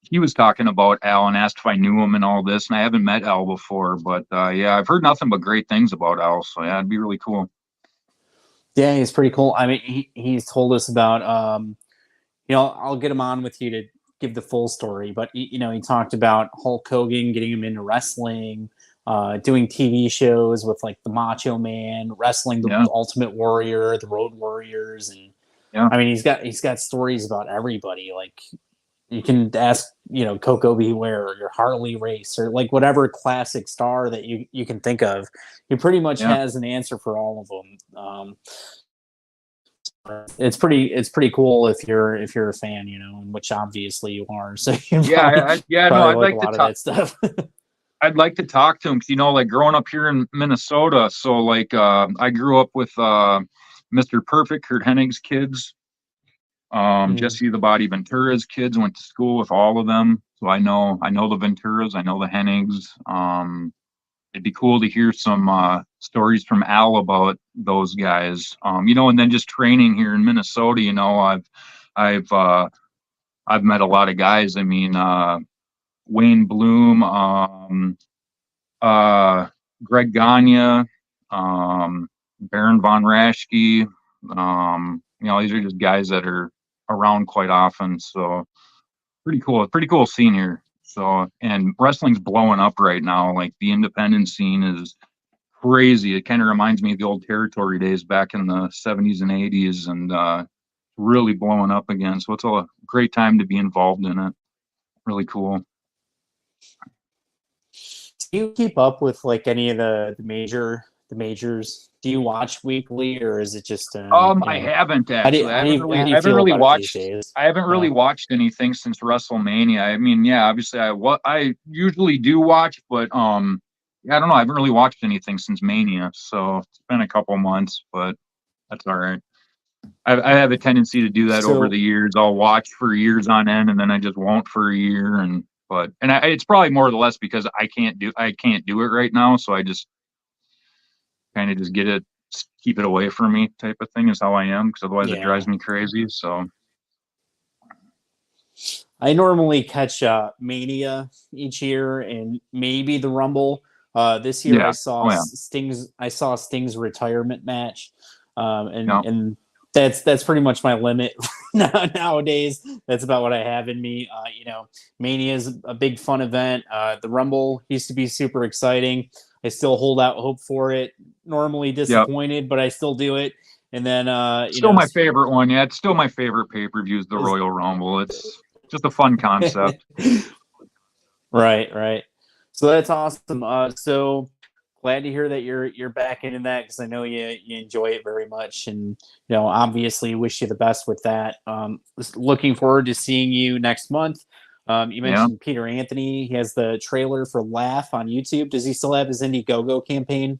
he was talking about Al and asked if I knew him and all this. And I haven't met Al before, but yeah, I've heard nothing but great things about Al. So yeah, it'd be really cool. Yeah, he's pretty cool. I mean, he's told us about I'll get him on with you to give the full story, but he talked about Hulk Hogan getting him into wrestling, doing TV shows with like the Macho Man, wrestling the Ultimate Warrior, the Road Warriors, and I mean he's got stories about everybody. Like you can ask, Coco Beware or your Harley Race or like whatever classic star that you can think of. He pretty much has an answer for all of them. It's pretty cool if you're a fan, which obviously you are. So you I'd like like a to lot of talk. that stuff. I'd like to talk to him because like growing up here in Minnesota, so like I grew up with Mr. Perfect, Kurt Hennig's kids, Jesse the Body Ventura's kids. Went to school with all of them, so I know the Venturas, I know the Hennigs. It'd be cool to hear some stories from Al about those guys, and then just training here in Minnesota. I've met a lot of guys. I mean, Wayne Bloom, Greg Gagne, Baron von Raschke. These are just guys that are around quite often. So pretty cool scene here. So, and wrestling's blowing up right now. Like the independent scene is crazy. It kind of reminds me of the old territory days back in the 70s and 80s, and really blowing up again. So it's a great time to be involved in it. Really cool. Do you keep up with like any of the majors? Do you watch weekly, or is it just? I haven't actually. I haven't really watched. I haven't really watched anything since WrestleMania. I mean, obviously, I usually do watch, but I don't know. I haven't really watched anything since Mania, so it's been a couple months, but that's all right. I have a tendency to do that over the years. I'll watch for years on end, and then I just won't for a year, it's probably more or less because I can't do it right now, so I just kind of just keep it away from me type of thing is how I am, because otherwise it drives me crazy. So I normally catch Mania each year and maybe the Rumble. This year I saw Sting's retirement match, and that's pretty much my limit nowadays. That's about what I have in me. Mania is a big fun event. The Rumble used to be super exciting. I still hold out hope for it. Normally disappointed, but I still do it. And then my favorite one. Yeah, it's still my favorite pay-per-view is the Royal Rumble. It's just a fun concept. Right. So that's awesome. So glad to hear that you're back into that, because I know you enjoy it very much, and obviously wish you the best with that. Looking forward to seeing you next month. You mentioned Peter Anthony. He has the trailer for Laugh on YouTube. Does he still have his Indiegogo campaign?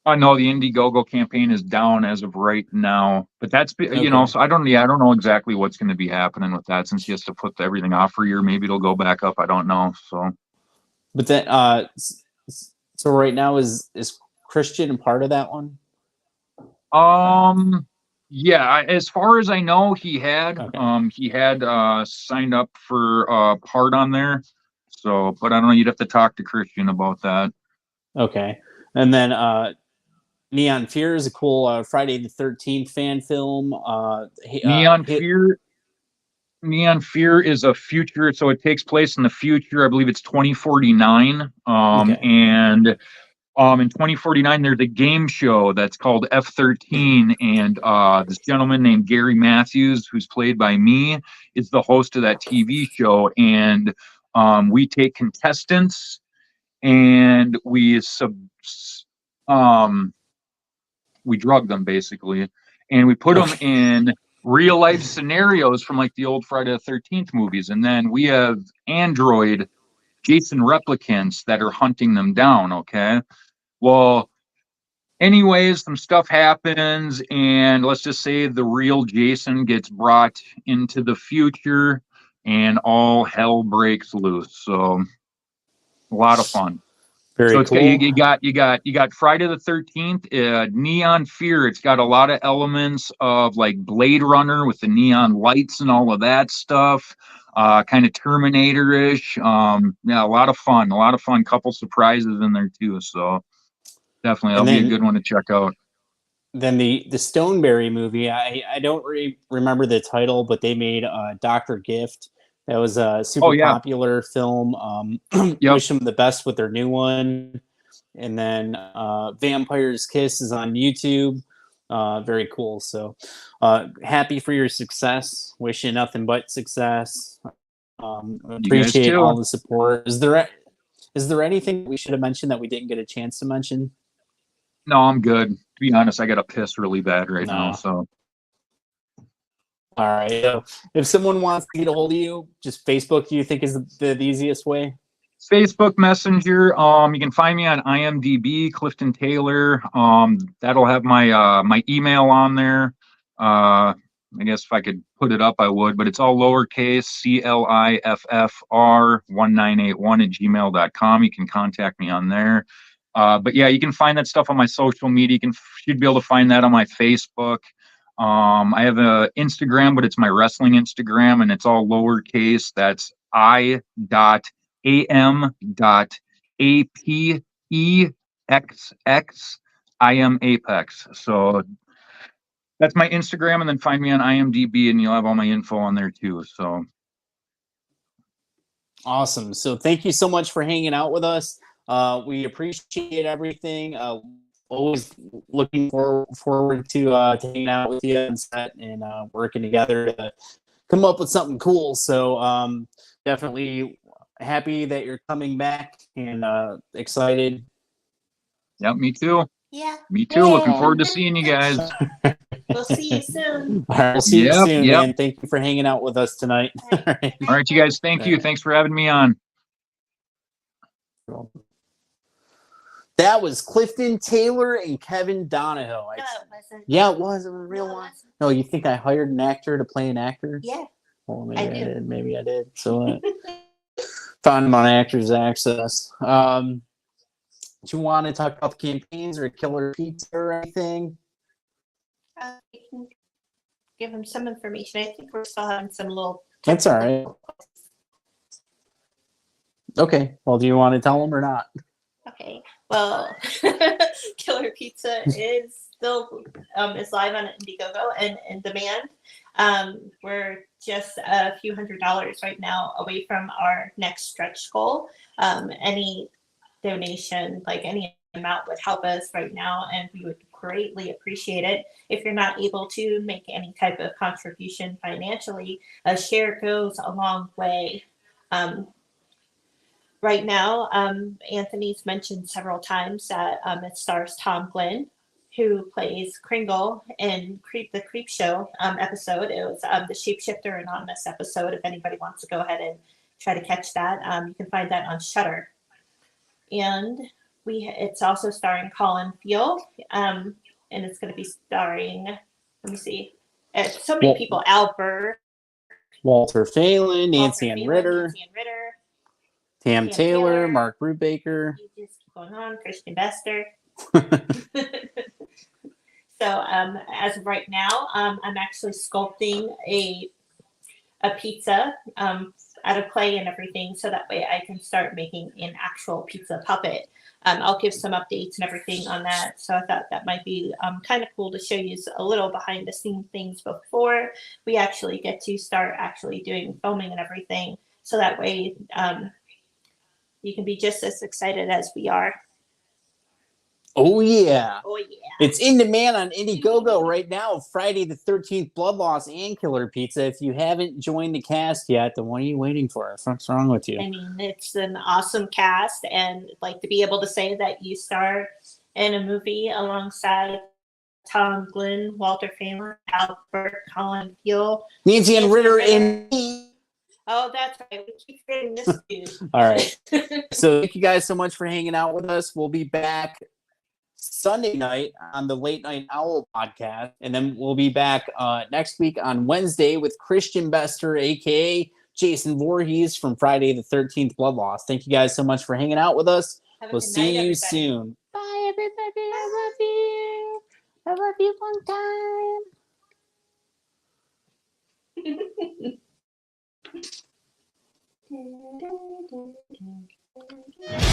No, the Indiegogo campaign is down as of right now, but that's so I don't know exactly what's going to be happening with that, since he has to put everything off for a year. Maybe it'll go back up. I don't know. So, but then so right now is Christian part of that one? Yeah, as far as I know, he had signed up for part on there. So, but I don't know. You'd have to talk to Christian about that. Okay, and then Neon Fear is a cool Friday the 13th fan film. Neon Fear is a future, so it takes place in the future. I believe it's 2049. And in 2049, there's a game show that's called F13, and this gentleman named Gary Matthews, who's played by me, is the host of that TV show. And we take contestants and we drug them basically, and we put them in real life scenarios from like the old Friday the 13th movies, and then we have android Jason replicants that are hunting them down. Okay. Well, anyways, some stuff happens, and let's just say the real Jason gets brought into the future, and all hell breaks loose. So, a lot of fun. Very cool. You got Friday the 13th, Neon Fear. It's got a lot of elements of like Blade Runner with the neon lights and all of that stuff. Kind of Terminator-ish. A lot of fun. Couple surprises in there too. So definitely, that'll be a good one to check out. Then the Stoneberry movie. I don't remember the title, but they made Dr. Gift, That was a super Oh yeah. popular film. Yep. Wish them the best with their new one. And then Vampire's Kiss is on YouTube. Very cool. So happy for your success. Wish you nothing but success. You guys Appreciate too. all the support. Is there anything we should have mentioned that we didn't get a chance to mention? No, I'm good. To be honest, I got to piss really bad right now. No. So All right. So if someone wants to get a hold of you, just Facebook, do you think is the easiest way? Facebook Messenger. You can find me on IMDb, Clifton Taylor. That'll have my my email on there. I guess if I could put it up, I would, but it's all lowercase cliffr1981 at gmail.com. You can contact me on there. But yeah, you can find that stuff on my social media. You'd be able to find that on my Facebook. I have a Instagram, but it's my wrestling Instagram, and it's all lowercase. That's I.am.apexx. I am Apex. So that's my Instagram, and then find me on IMDb, and you'll have all my info on there too. So Awesome. So thank you so much for hanging out with us. We appreciate everything. Always looking forward to hanging out with you on set and working together to come up with something cool. So definitely happy that you're coming back and excited. yep, me too. Yeah. Me too. Looking forward to seeing you guys. We'll see you soon. All right, we'll see you Yep, soon, yep. man. Thank you for hanging out with us tonight. All right. All right, you guys. Thank you. Thanks for having me on. That was Clifton Taylor and Kevin Donohoe. No, it wasn't. Yeah, it was a real No, it one. wasn't. No, you think I hired an actor to play an actor? Yeah. Well, maybe I I do. did. Maybe I did. So found him on Actors Access. Do you want to talk about the campaigns or Killer Pizza or anything? You can give him some information. I think we're still having some little. That's all right. Okay. Well, do you want to tell them or not? Okay. Well, Killer Pizza is still is live on Indiegogo and in demand. We're just a few $100s right now away from our next stretch goal. Any donation, like any amount, would help us right now, and we would greatly appreciate it. If you're not able to make any type of contribution financially, a share goes a long way. Right now, Anthony's mentioned several times that it stars Tom Glenn, who plays Kringle in the Creep Show episode. It was the Shapeshifter Anonymous episode. If anybody wants to go ahead and try to catch that, you can find that on Shudder. And it's also starring Colin Field, and it's going to be starring, let me see, so many people, Albert, Walter Phelan, Nancy Ann Ritter, Tam Taylor, Mark Brubaker. You just keep going on, Christian Bester. So as of right now, I'm actually sculpting a pizza out of clay and everything, so that way I can start making an actual pizza puppet. I'll give some updates and everything on that. So I thought that might be kind of cool to show you a little behind the scenes things before we actually get to start actually doing filming and everything. So that way you can be just as excited as we are. Oh, yeah. Oh, yeah. It's in demand on Indiegogo right now. Friday the 13th, Blood Loss and Killer Pizza. If you haven't joined the cast yet, then what are you waiting for? What's wrong with you? I mean, it's an awesome cast, and like to be able to say that you star in a movie alongside Tom Glenn, Walter Phelan, Albert, Colin Field, Nancy Ann Ritter, and me. Oh, that's right. We keep forgetting this dude. All right. So thank you guys so much for hanging out with us. We'll be back Sunday night on the Late Night Owl podcast, and then we'll be back next week on Wednesday with Christian Bester, aka Jason Voorhees from Friday the 13th Blood Loss. Thank you guys so much for hanging out with us. We'll see you soon. Bye, everybody. I love you. I love you long time.